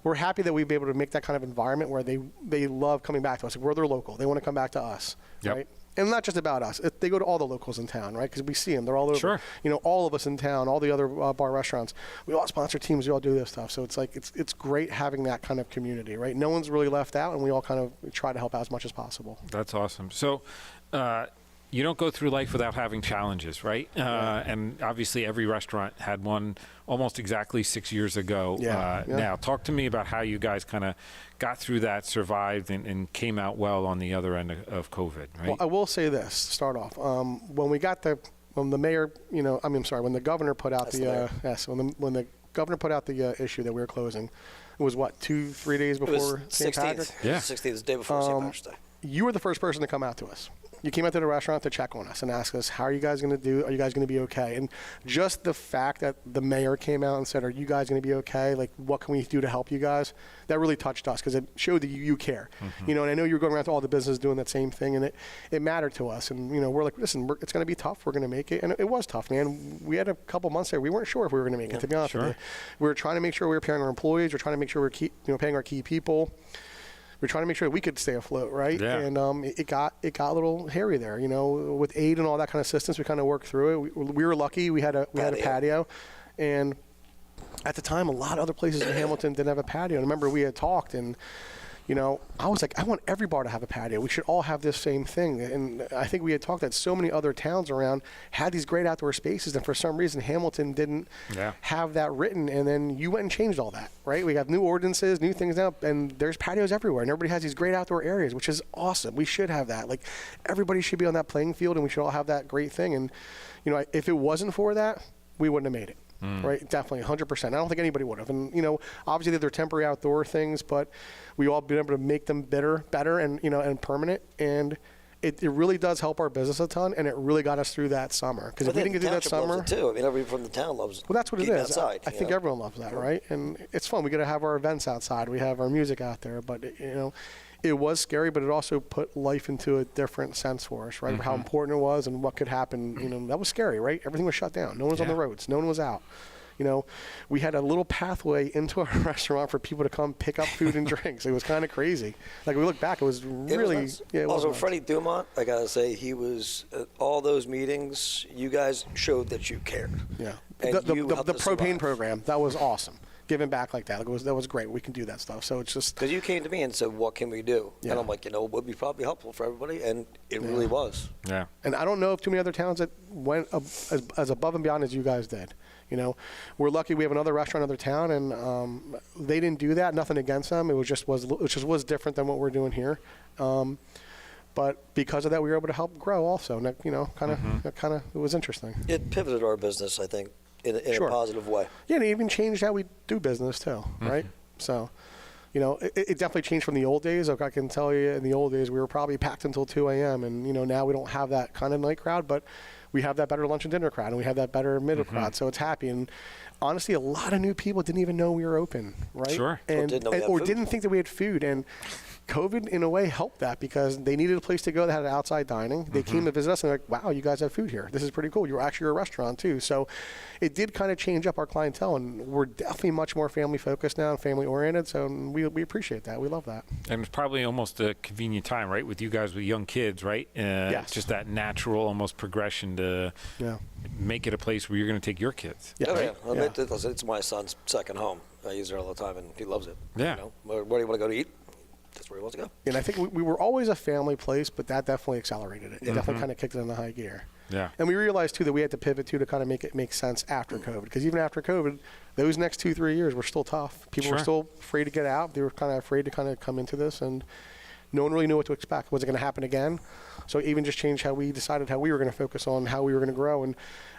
we're happy that we've been able to make that kind of environment where they love coming back to us. Like, we're their local. They want to come back to us, right? And not just about us. They go to all the locals in town, right? Because we see them. They're all over. Sure. All of us in town, all the other bar restaurants. We all sponsor teams. We all do this stuff. So it's like it's great having that kind of community, right? No one's really left out, and we all kind of try to help out as much as possible. That's awesome. So you don't go through life without having challenges, right? And obviously every restaurant had one almost exactly 6 years ago. Now, talk to me about how you guys kind of got through that, survived, and came out well on the other end of COVID, right? Well, I will say this to start off. When the mayor, when the governor put out when the governor put out the issue that we were closing, it was what, 2-3 days before St. Patrick's? Yeah. 16th, the day before St. Patrick's Day. You were the first person to come out to us. You came out to the restaurant to check on us and ask us, how are you guys going to do? Are you guys going to be okay? And just the fact that the mayor came out and said, are you guys going to be okay? Like, what can we do to help you guys? That really touched us because it showed that you care. And I know you were going around to all the businesses doing that same thing, and it mattered to us. And, we're like, listen, it's going to be tough. We're going to make it. And it was tough, man. We had a couple months there. We weren't sure if we were going to make it, to be honest with you. We were trying to make sure we were paying our employees. We're trying to make sure we're paying our key people. We're trying to make sure we could stay afloat, right? Yeah. And it got a little hairy there, with aid and all that kind of assistance. We kind of worked through it. We were lucky. We had a patio, and at the time, a lot of other places in Hamilton didn't have a patio. And I remember we had talked, and I was like, I want every bar to have a patio. We should all have this same thing. And I think we had talked that so many other towns around had these great outdoor spaces, and for some reason Hamilton didn't have that written. And then you went and changed all that, right? We have new ordinances, new things now, and there's patios everywhere, and everybody has these great outdoor areas, which is awesome. We should have that. Like, everybody should be on that playing field, and we should all have that great thing. And if it wasn't for that, we wouldn't have made it. Right, definitely, 100%. I don't think anybody would have. And obviously they're temporary outdoor things, but we all been able to make them better, and and permanent. And it really does help our business a ton, and it really got us through that summer. Because if we didn't get through that summer, loves it too. I mean, everybody from the town loves. Well, that's what it is. Outside, I think everyone loves that, right? And it's fun. We get to have our events outside. We have our music out there, but it was scary, but it also put life into a different sense for us, right? How important it was and what could happen. That was scary, right? Everything was shut down. No one was on the roads. No one was out. We had a little pathway into our restaurant for people to come pick up food and drinks. It was kind of crazy. Like, we look back, it was really, it was also, nice. Freddie Dumont, I got to say, he was at all those meetings. You guys showed that you cared. Yeah. And The propane propane program, that was awesome. Giving back like that. That was great. We can do that stuff. So it's just. Because you came to me and said, what can we do? Yeah. And I'm like, it would be probably helpful for everybody. And it really was. Yeah. And I don't know of too many other towns that went as above and beyond as you guys did. We're lucky we have another restaurant in another town, and they didn't do that. Nothing against them. It just was different than what we're doing here. But because of that, we were able to help grow also. And it was interesting. It pivoted our business, I think, in a positive way. Yeah, and it even changed how we do business too, right? So, it definitely changed from the old days. Like, I can tell you, in the old days, we were probably packed until 2 a.m. And, now we don't have that kind of night crowd, but we have that better lunch and dinner crowd, and we have that better middle crowd. So it's happy. And honestly, a lot of new people didn't even know we were open, right? Sure. And, or didn't think that we had food. And COVID, in a way, helped that because they needed a place to go that had outside dining. They came to visit us and they're like, wow, you guys have food here. This is pretty cool. You're actually a restaurant, too. So it did kind of change up our clientele, and we're definitely much more family-focused now and family-oriented. So we appreciate that. We love that. And it's probably almost a convenient time, right, with you guys with young kids, right? Yes. Just that natural almost progression to make it a place where you're going to take your kids. Yeah. Oh, yeah. It's my son's second home. I use it all the time, and he loves it. Yeah. Where do you want to go to eat? That's where he wants to go. And I think we were always a family place, but that definitely accelerated it. It definitely kind of kicked it into high gear. Yeah. And we realized, too, that we had to pivot, too, to kind of make it make sense after COVID. Because even after COVID, those next 2-3 years were still tough. People were still afraid to get out. They were kind of afraid to kind of come into this. And no one really knew what to expect. Was it going to happen again? So it even just changed how we decided how we were going to focus on how we were going to grow. And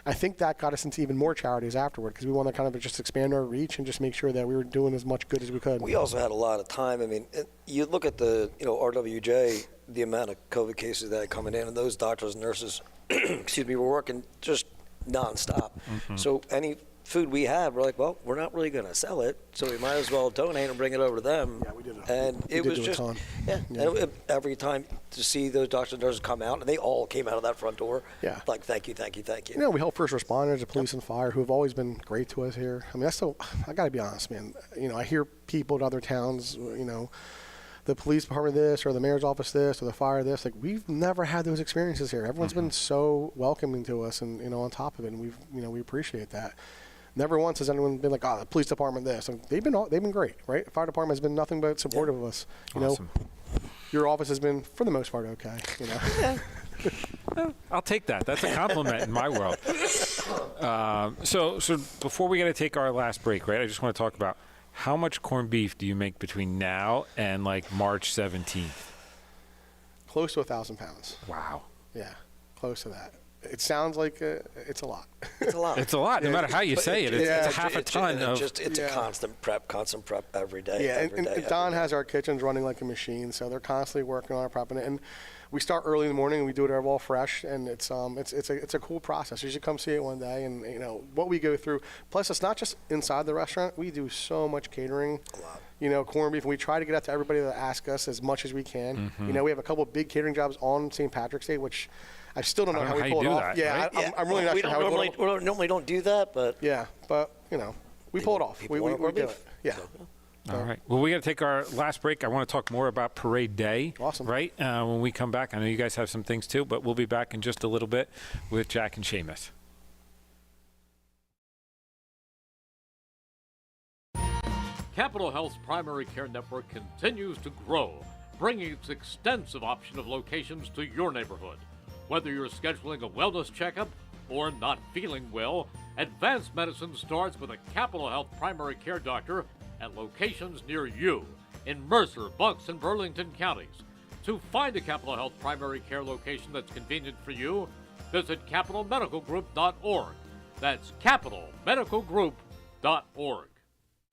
I think that got us into even more charities afterward because we want to kind of just expand our reach and just make sure that we were doing as much good as we could. We also had a lot of time. I mean, you look at the RWJ the amount of COVID cases that are coming in, and those doctors and nurses, excuse me, were working just nonstop. So any food we have, we're like, well, we're not really going to sell it, so we might as well donate and bring it over to them. Yeah, we did. And it was just, and every time to see those doctors and nurses come out, and they all came out of that front door. Yeah. Like, thank you, thank you, thank you. You know, we help first responders, the police and fire, who have always been great to us here. I mean, I got to be honest, man. You know, I hear people in other towns, you know, the police department this, or the mayor's office this, or the fire this. Like, we've never had those experiences here. Everyone's been so welcoming to us, and, you know, on top of it, and we appreciate that. Never once has anyone been like, the police department this. And they've been great, right? The fire department has been nothing but supportive of us. You know, your office has been, for the most part, okay. You know. I'll take that. That's a compliment in my world. So before we got to take our last break, right? I just want to talk about how much corned beef do you make between now and like March 17th? Close to 1,000 pounds. Wow. Yeah, close to that. It sounds like it's a lot. It's a lot. It's a lot, no matter how you say it. It's a half a ton of. It's a constant prep every day. Yeah, every day, and Don has our kitchens running like a machine, so they're constantly working on our prepping it. And we start early in the morning, and we do it all fresh, and it's a cool process. You should come see it one day, and you know what we go through. Plus, it's not just inside the restaurant. We do so much catering. A lot. You know, corned beef, and we try to get out to everybody that asks us as much as we can. You know, we have a couple of big catering jobs on St. Patrick's Day, which I still don't know how we pull it off. I'm really not sure how we pull it off. We normally don't do that, but yeah, but you know, we pull it off. We do it. Yeah. All right. Well, we got to take our last break. I want to talk more about Parade Day. Awesome. Right? When we come back, I know you guys have some things too, but we'll be back in just a little bit with Jack and Seamus. Capital Health's primary care network continues to grow, bringing its extensive option of locations to your neighborhood. Whether you're scheduling a wellness checkup or not feeling well, advanced medicine starts with a Capital Health primary care doctor at locations near you in Mercer, Bucks, and Burlington counties. To find a Capital Health primary care location that's convenient for you, visit capitalmedicalgroup.org. That's capitalmedicalgroup.org.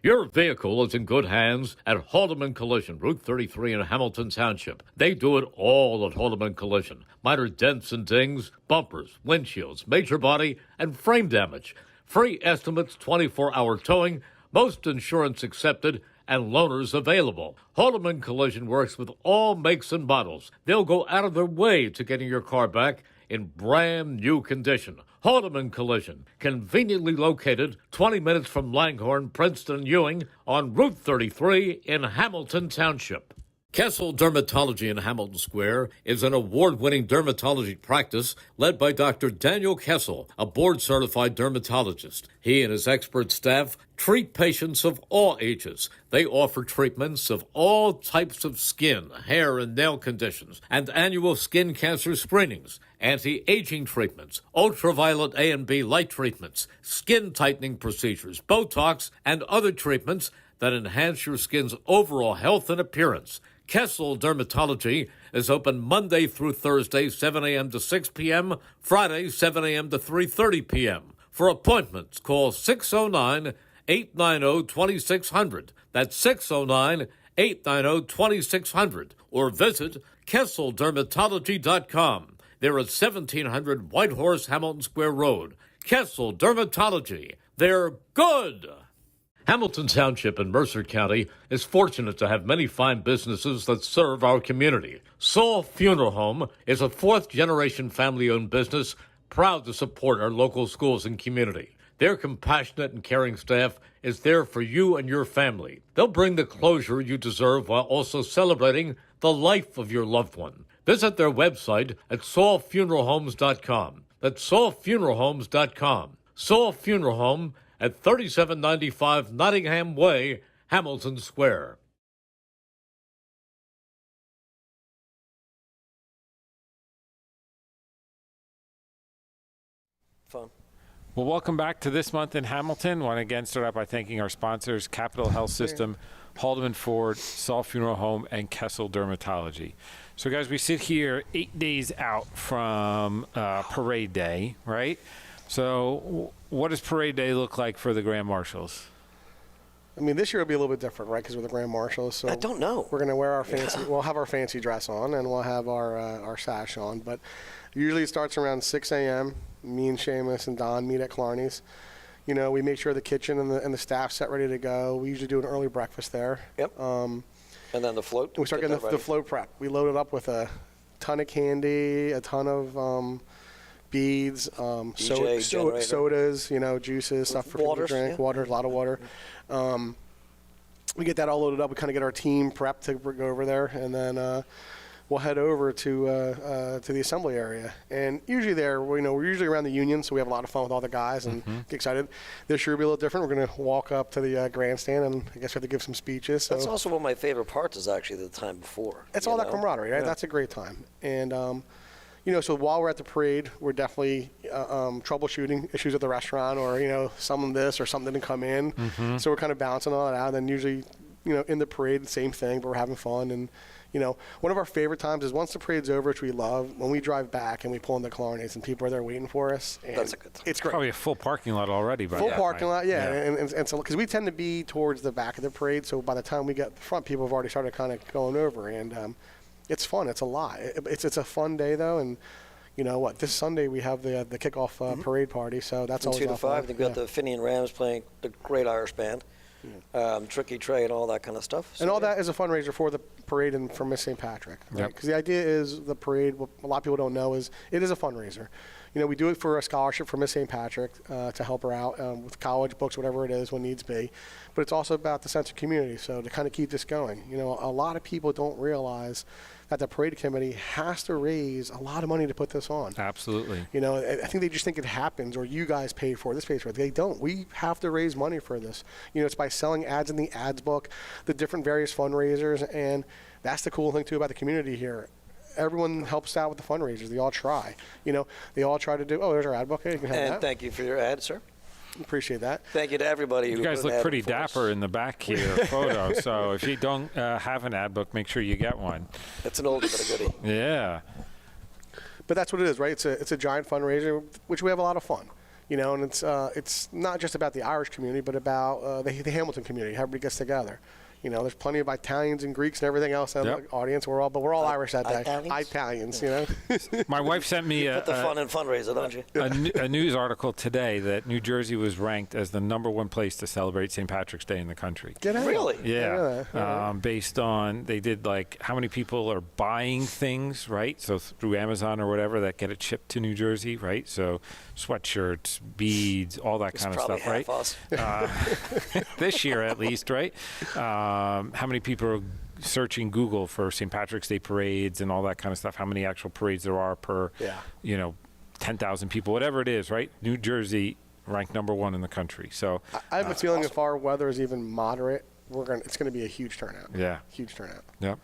Your vehicle is in good hands at Haldeman Collision, Route 33 in Hamilton Township. They do it all at Haldeman Collision. Minor dents and dings, bumpers, windshields, major body, and frame damage. Free estimates, 24-hour towing, most insurance accepted, and loaners available. Haldeman Collision works with all makes and models. They'll go out of their way to getting your car back in brand new condition. Haldeman Collision, conveniently located 20 minutes from Langhorne, Princeton, Ewing on Route 33 in Hamilton Township. Kessel Dermatology in Hamilton Square is an award-winning dermatology practice led by Dr. Daniel Kessel, a board-certified dermatologist. He and his expert staff treat patients of all ages. They offer treatments of all types of skin, hair, and nail conditions, and annual skin cancer screenings, anti-aging treatments, ultraviolet A and B light treatments, skin tightening procedures, Botox, and other treatments that enhance your skin's overall health and appearance. Kessel Dermatology is open Monday through Thursday, 7 a.m. to 6 p.m., Friday, 7 a.m. to 3:30 p.m. For appointments, call 609-890-2600. That's 609-890-2600. Or visit KesselDermatology.com. They're at 1700 Whitehorse, Hamilton Square Road. Kessel Dermatology. They're good. Hamilton Township in Mercer County is fortunate to have many fine businesses that serve our community. Saul Funeral Home is a fourth-generation family-owned business proud to support our local schools and community. Their compassionate and caring staff is there for you and your family. They'll bring the closure you deserve while also celebrating the life of your loved one. Visit their website at saulfuneralhomes.com. That's saulfuneralhomes.com. Saul Funeral Home at 3795 Nottingham Way, Hamilton Square. Fun. Well, welcome back to This Month in Hamilton. Want to again start out by thanking our sponsors, Capital Health System, Haldeman Ford, Saul Funeral Home, and Kessel Dermatology. So, guys, we sit here 8 days out from Parade Day, right? So, what does Parade Day look like for the Grand Marshals? I mean, this year will be a little bit different, right? Because we're the Grand Marshals. So I don't know. We're going to wear our fancy. We'll have our fancy dress on, and we'll have our sash on. But usually it starts around 6 a.m. Me and Seamus and Don meet at Killarney's. You know, we make sure the kitchen and the staff set ready to go. We usually do an early breakfast there. Yep. And then the float. We start getting the float prep. We load it up with a ton of candy, a ton of beads, sodas, you know, juices, stuff for people to drink, water, a lot of water. We get that all loaded up. We kind of get our team prepped to go over there, and then we'll head over to the assembly area. And usually there, we're usually around the Union, so we have a lot of fun with all the guys and get excited. This year will be a little different. We're going to walk up to the grandstand, and I guess we have to give some speeches. So. That's also one of my favorite parts is actually the time before. It's all that camaraderie, right? Yeah. That's a great time. And, so while we're at the parade, we're definitely troubleshooting issues at the restaurant or, some of this or something didn't come in. Mm-hmm. So we're kind of balancing all that out. And then usually, in the parade, same thing, but we're having fun. And, one of our favorite times is once the parade's over, which we love, when we drive back and we pull into Killarney's and people are there waiting for us. And that's a good time. It's great. Probably a full parking lot already. Full parking lot, yeah. And so, because we tend to be towards the back of the parade, so by the time we get the front, people have already started kind of going over. And it's fun. It's a lot. It's a fun day, though. And you know what? This Sunday we have the kickoff parade party, so that's always 2 to 5. They've got the Finian Rams playing a great Irish band. Tricky Tray and all that kind of stuff. So, and all that is a fundraiser for the parade and for Miss St. Patrick. Right? Because the idea is the parade, what a lot of people don't know is it is a fundraiser. We do it for a scholarship for Miss St. Patrick to help her out with college, books, whatever it is, when needs be. But it's also about the sense of community, so to kind of keep this going. A lot of people don't realize that the parade committee has to raise a lot of money to put this on. Absolutely. I think they just think it happens, or you guys pay for it, this pays for it. They don't. We have to raise money for this. It's by selling ads in the ads book, the different various fundraisers, and that's the cool thing, too, about the community here. Everyone helps out with the fundraisers. They all try. They all try to do, there's our ad book. Hey, you can have and that. Thank you for your ad, sir. Appreciate that. Thank you to everybody who You guys put an look ad pretty in for us. dapper in the back here photo. So if you don't have an ad book, make sure you get one. It's an oldie but a goodie. Yeah. But that's what it is, right? It's a giant fundraiser, which we have a lot of fun. And it's not just about the Irish community, but about the Hamilton community. Everybody gets together. There's plenty of Italians and Greeks and everything else in the audience. We're all Irish that day. Italians, My wife sent me Put the fun in fundraiser, don't you? a news article today that New Jersey was ranked as the #1 place to celebrate St. Patrick's Day in the country. Get out. Really? Yeah. Based on, they did how many people are buying things, right? So through Amazon or whatever that get it shipped to New Jersey, right? So sweatshirts, beads, all that kind of stuff, right? Us. This year at least, right? How many people are searching Google for St. Patrick's Day parades and all that kind of stuff? How many actual parades there are per, 10,000 people, whatever it is, right? New Jersey ranked #1 in the country. So I have a feeling if our weather is even moderate, it's going to be a huge turnout. Yeah. Huge turnout. Yep.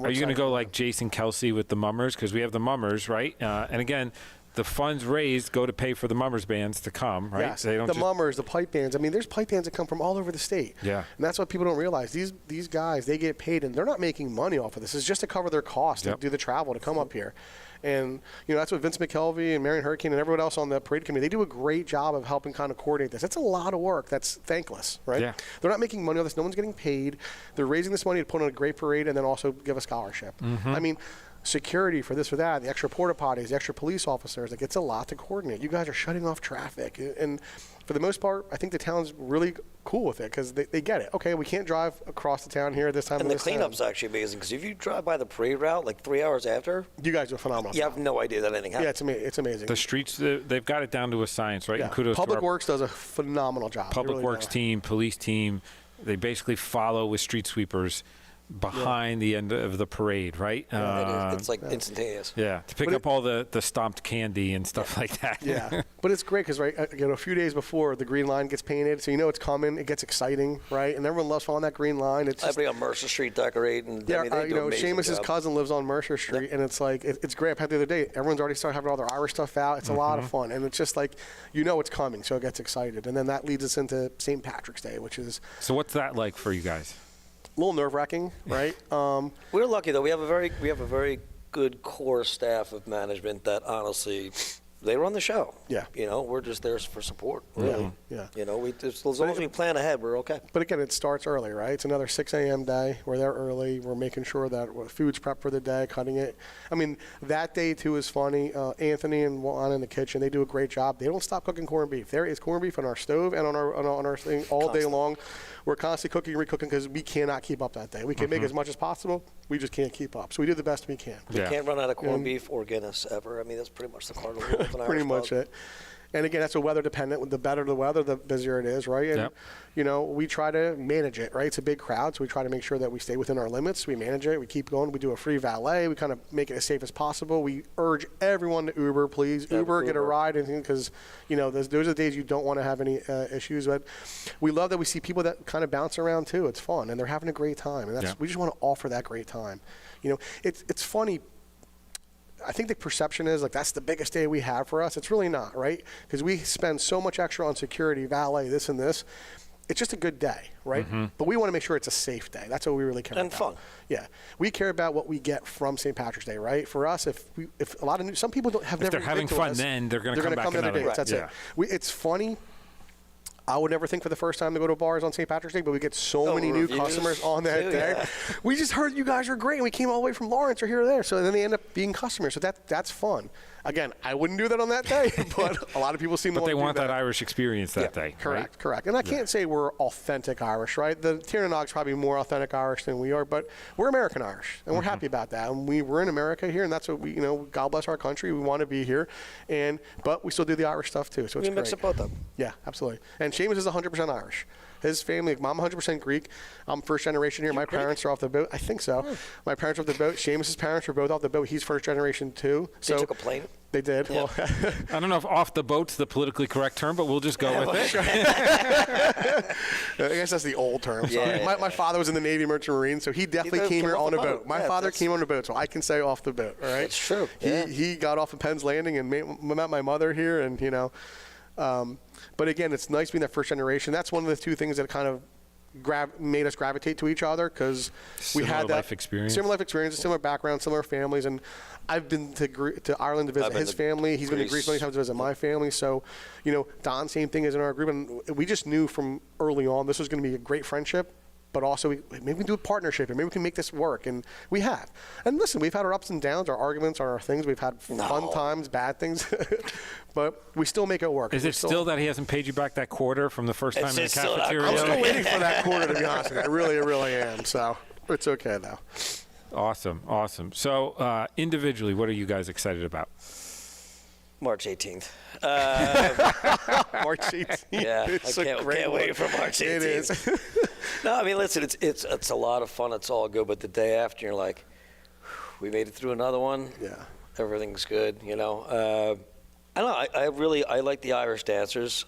Are you going to go like Jason Kelsey with the Mummers? Because we have the Mummers, right? And again, the funds raised go to pay for the Mummers bands to come, right? Yes, the Mummers, the pipe bands. I mean, there's pipe bands that come from all over the state. Yeah. And that's what people don't realize. These guys, they get paid, and they're not making money off of this. It's just to cover their costs to do the travel to come up here. And, that's what Vince McKelvey and Marion Hurricane and everyone else on the parade committee, they do a great job of helping kind of coordinate this. That's a lot of work. That's thankless, right? Yeah. They're not making money off this. No one's getting paid. They're raising this money to put on a great parade and then also give a scholarship. Mm-hmm. I mean, security for this or that, the extra porta potties, the extra police officers, it's a lot to coordinate. You guys are shutting off traffic. And for the most part, I think the town's really cool with it because they get it. Okay, we can't drive across the town here at this time. And the cleanup's actually amazing because if you drive by the parade route 3 hours after, you guys do a phenomenal you job. have no idea that anything happened. Yeah, it's amazing. The streets, they've got it down to a science, right? Yeah. And kudos Public to our Works does a phenomenal job. Public really Works do. team, police team. They basically follow with street sweepers behind the end of the parade, right? It's instantaneous. Yeah, to pick up all the stomped candy and stuff like that. Yeah, but it's great because a few days before the green line gets painted, so it's coming. It gets exciting, right? And everyone loves following that green line. It's everybody on Mercer Street decorating. Yeah, they do an amazing Seamus's job. cousin lives on Mercer Street, and it's it's great. I had the other day. Everyone's already started having all their Irish stuff out. It's a lot of fun, and it's just it's coming, so it gets excited, and then that leads us into St. Patrick's Day, which is. So what's that like for you guys? A little nerve-wracking, right? We're lucky though. We have a very good core staff of management that honestly they run the show. Yeah. You know, we're just there for support, really. Yeah. You know, as long as we plan ahead, we're okay. But again, it starts early, right? It's another 6 a.m. day. We're there early. We're making sure that food's prepped for the day, cutting it. I mean, that day, too, is funny. Anthony and Juan in the kitchen, they do a great job. They don't stop cooking corned beef. There is corned beef on our stove and on our thing all day long. We're constantly cooking and recooking because we cannot keep up that day. We can make as much as possible. We just can't keep up. So we do the best we can. We can't run out of corned beef or Guinness ever. I mean, that's pretty much the cardinal rule of an Irish Pretty much pub. it. And again, that's a weather dependent. The better the weather, the busier it is, right? And, you know, we try to manage it, right? It's a big crowd, so we try to make sure that we stay within our limits. We manage it. We keep going. We do a free valet. We kind of make it as safe as possible. We urge everyone to Uber, please. Uber, get a ride, because, you know, those are the days you don't want to have any issues. But we love that we see people that kind of bounce around, too. It's fun, and they're having a great time. And we just want to offer that great time. You know, it's funny. I think the perception is like that's the biggest day we have for us. It's really not, right? Because we spend so much extra on security, valet, this and this. It's just a good day, right? But we want to make sure it's a safe day. That's what we really care about. And fun. Yeah, we care about what we get from St. Patrick's Day, right? For us, if a lot of some people don't have if never they're having been to fun, us, then they're going to come back the other another days. day. That's it. It's funny. I would never think for the first time to go to bars on St. Patrick's Day, but we get so many new customers on that day. Yeah. We just heard you guys are great, and we came all the way from Lawrence or here or there. So then they end up being customers. So that's fun. Again, I wouldn't do that on that day, but a lot of people seem to But they want want to do that Irish experience that day. Correct. Right? And I can't say we're authentic Irish, right? The Tiernaug's probably more authentic Irish than we are, but we're American Irish, and we're happy about that. And we're in America here, and that's what we, you know, God bless our country. We want to be here, but we still do the Irish stuff too. So it's We mix great. up both of them. Yeah, absolutely. And Seamus is 100% Irish. His family, I'm 100% Greek. I'm first generation here. My parents are off the boat. I think so. My parents are off the boat. Seamus's parents were both off the boat. He's first generation too. They took a plane. They did. Yeah. Well, I don't know if off the boat's the politically correct term, but we'll just go with it. I guess that's the old term. So Yeah. my father was in the Navy Merchant Marine, so he definitely came here off on the a boat. boat. My Yeah, father that's- came on a boat, so I can say off the boat. All right. That's true. Yeah. He got off of Penn's Landing and met my mother here, and you know. But again, it's nice being that first generation. That's one of the two things that kind of made us gravitate to each other because we had that life experience. similar life experiences, similar background, similar families. And I've been to Ireland to visit his family. He's been to Greece many times to visit my family. So, you know, Don, same thing as in our group. And we just knew from early on this was going to be a great friendship. But also, maybe we can do a partnership, and maybe we can make this work. And we have. And listen, we've had our ups and downs, our arguments, our things. We've had fun times, bad things. But we still make it work. Is it still that he hasn't paid you back that quarter from the first time in the cafeteria? I'm still waiting for that quarter, to be honest with you. I really am. So it's okay, though. Awesome. So individually, what are you guys excited about? March 18th. March 18th. Yeah, I can't wait for March 18th. It is. No, I mean, listen, it's a lot of fun. It's all good. But the day after, you're like, we made it through another one. Yeah. Everything's good, you know. I don't know. I like the Irish dancers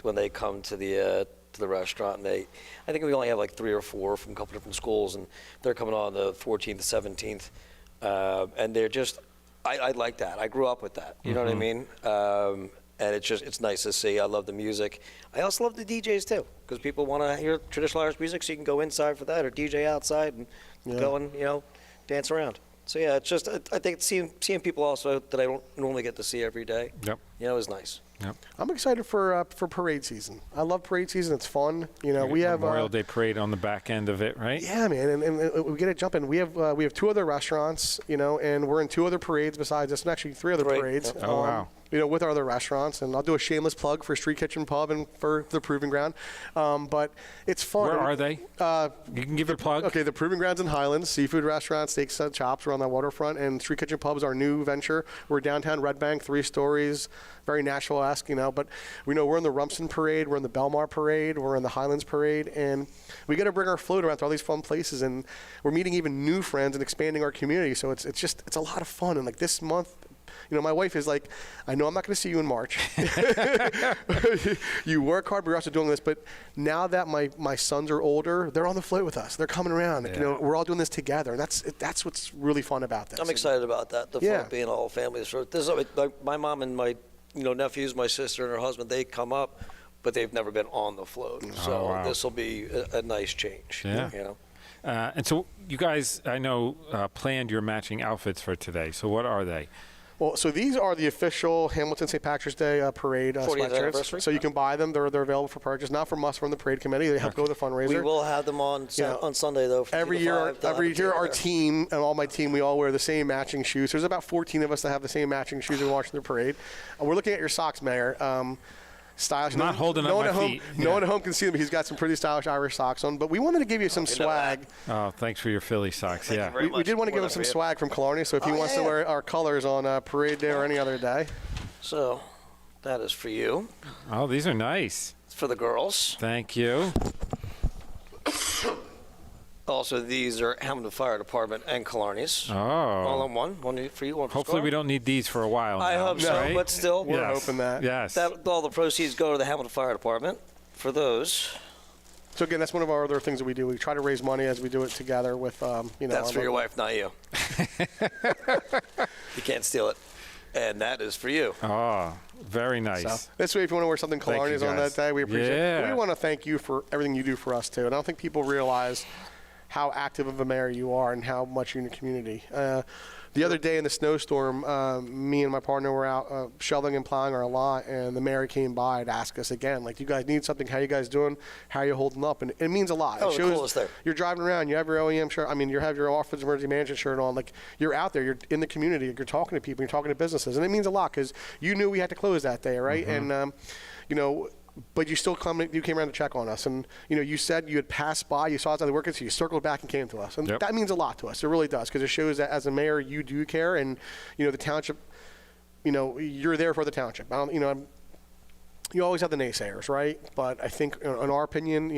when they come to the restaurant. And I think we only have like 3 or 4 from a couple different schools, and they're coming on the 14th, 17th, and they're just. I like that. I grew up with that. You know what I mean? And it's nice to see. I love the music. I also love the DJs too, because people want to hear traditional Irish music, so you can go inside for that or DJ outside and go and, you know, dance around. So yeah, it's just I think seeing people also that I don't normally get to see every day. Yep. You know, is nice. Yep. I'm excited for parade season. I love parade season. It's fun. You know, we have Memorial Day parade on the back end of it, right? Yeah, man, and we get it jumping. We have 2 other restaurants, you know, and we're in 2 other parades besides this, and actually 3 other parades. Oh, wow. You know, with our other restaurants, and I'll do a shameless plug for Street Kitchen Pub and for the Proving Ground. But it's fun. Where are they? You can give it a plug. Okay, the Proving Ground's in Highlands, seafood restaurant, steaks and chops. We're on that waterfront, and Street Kitchen Pub is our new venture. We're downtown Red Bank, 3 stories, very Nashville-esque, you know. But we know we're in the Rumson Parade, we're in the Belmar Parade, we're in the Highlands Parade, and we got to bring our float around to all these fun places. And we're meeting even new friends and expanding our community. So it's a lot of fun. And like this month. You know, my wife is like, I know I'm not going to see you in March. You work hard, but you're also doing this. But now that my sons are older, they're on the float with us. They're coming around. Yeah. You know, we're all doing this together, and that's what's really fun about this. I'm excited about that. The float being all family. So this is like my mom and my nephews, my sister and her husband. They come up, but they've never been on the float. So this will be a nice change. Yeah. You know. And so you guys, I know, planned your matching outfits for today. So what are they? Well, so these are the official Hamilton St. Patrick's Day parade 40th sweatshirts. anniversary. So you can buy them. They're available for purchase, not from us, from the parade committee. They help go with the fundraiser. We will have them on Sunday, though. From Every 2 to year, 5. They'll every have year, them our there. team and all my team, we all wear the same matching shoes. There's about 14 of us that have the same matching shoes and watching the parade. We're looking at your socks, Mayor. Stylish. Not holding up my feet. No one at home can see them. He's got some pretty stylish Irish socks on. But we wanted to give you some swag. Oh, thanks for your Philly socks. Thank you Yeah. very We much. did want to give More him some than for you. swag from Killarney. So if he wants to yeah. wear our colors on parade day or any other day. So that is for you. Oh, these are nice. It's for the girls. Thank you. Also, these are Hamilton Fire Department and Killarney's. Oh. All in one. One for you, one for Hopefully Scar. we don't need these for a while I now, hope so, right? but still. We're Yes. hoping that. Yes. All the proceeds go to the Hamilton Fire Department for those. So again, that's one of our other things that we do. We try to raise money as we do it together with, That's our for your local- wife, not you. You can't steal it. And that is for you. Oh, very nice. So this way, if you want to wear something Thank you, Killarney's on guys. that day, we appreciate it. Yeah. We want to thank you for everything you do for us, too. And I don't think people realize how active of a mayor you are and how much you're in the community. The other day in the snowstorm, me and my partner were out shoveling and plowing our lot, and the mayor came by to ask us again, like, do you guys need something? How you guys doing? How are you holding up? And it means a lot. Oh, It the coolest thing. You're driving around, you have your OEM shirt, you have your Office Emergency Management shirt on, like, you're out there, you're in the community, you're talking to people, you're talking to businesses, and it means a lot because you knew we had to close that day, right? And, but you still you came around to check on us. And, you said you had passed by, you saw us out there working, so you circled back and came to us. And Yep. that means a lot to us. It really does, because it shows that as a mayor, you do care. And, the township, you're there for the township. You always have the naysayers, right? But I think, in our opinion,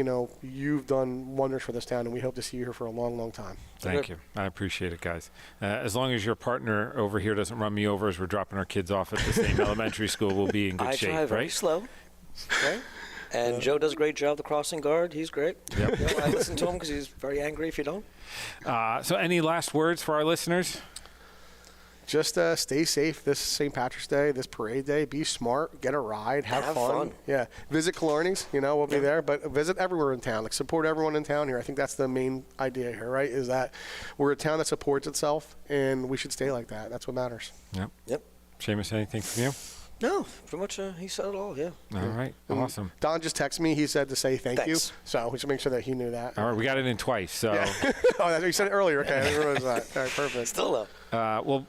you've done wonders for this town, and we hope to see you here for a long, long time. Thank you. I appreciate it, guys. As long as your partner over here doesn't run me over as we're dropping our kids off at the same elementary school, we'll be in good I shape, drive very right? slow. Okay. And Joe does a great job, the crossing guard. He's great. Yep. I listen to him because he's very angry if you don't. So any last words for our listeners? Just stay safe this St. Patrick's Day, this parade day. Be smart, get a ride, have fun. Yeah, visit Killarney's. We'll be there, but visit everywhere in town. Like, support everyone in town here. I think that's the main idea here, right? Is that we're a town that supports itself, and we should stay like that. That's what matters. Yep. Seamus, anything from you? No, pretty much he said it all, yeah. All right. Awesome. Don just texted me. He said to say thank Thanks. you. So we should make sure that he knew that. All right. We got it in twice. So, Oh, you said it earlier. Okay, I didn't realize that. All right, perfect. Still though. well,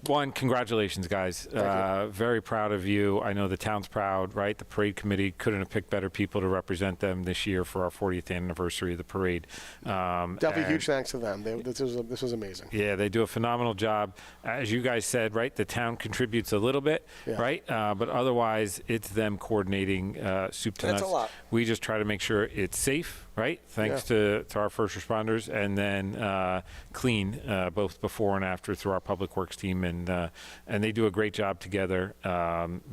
one, congratulations, guys. Very proud of you. I know the town's proud, right? The parade committee couldn't have picked better people to represent them this year for our 40th anniversary of the parade. Definitely huge thanks to them. This was amazing. Yeah, they do a phenomenal job. As you guys said, right, the town contributes a little bit, Yeah. right? But otherwise, it's them coordinating soup to That's nuts. a lot. We just try to make sure it's safe, right? Thanks to our first responders, and then clean both before and after through our public works team, and they do a great job together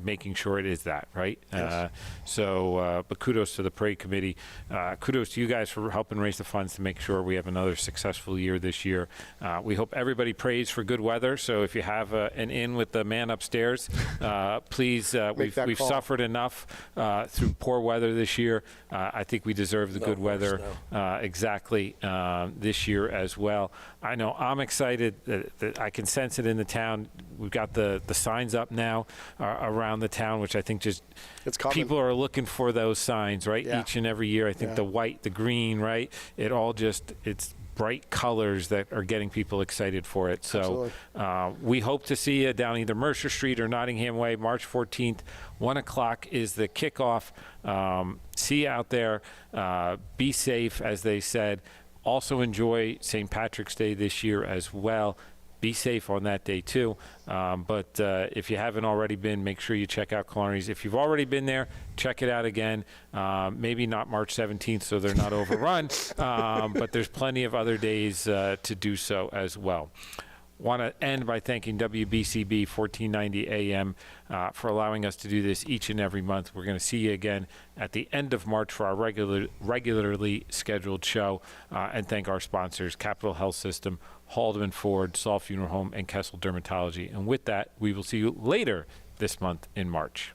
making sure it is that, right? Yes. But kudos to the parade committee. Kudos to you guys for helping raise the funds to make sure we have another successful year this year. We hope everybody prays for good weather. So if you have an inn with the man upstairs, please, we've call. suffered enough through poor weather this year. I think we deserve the good more weather snow. exactly this year as well. I know I'm excited that I can sense it in the town. We've got the signs up now around the town, which I think just It's coming. people are looking for those signs, right? Yeah. Each and every year. I think Yeah. the white, the green, right? It's bright colors that are getting people excited for it. So we hope to see you down either Mercer Street or Nottingham Way, March 14th. 1 o'clock is the kickoff. See you out there. Be safe, as they said. Also enjoy St. Patrick's Day this year as well. Be safe on that day, too. But if you haven't already been, make sure you check out Killarney's. If you've already been there, check it out again. Maybe not March 17th, so they're not overrun. But there's plenty of other days to do so as well. Want to end by thanking WBCB 1490 AM for allowing us to do this each and every month. We're going to see you again at the end of March for our regularly scheduled show. And thank our sponsors, Capital Health System, Haldeman Ford, Saul Funeral Home, and Kessel Dermatology. And with that, we will see you later this month in March.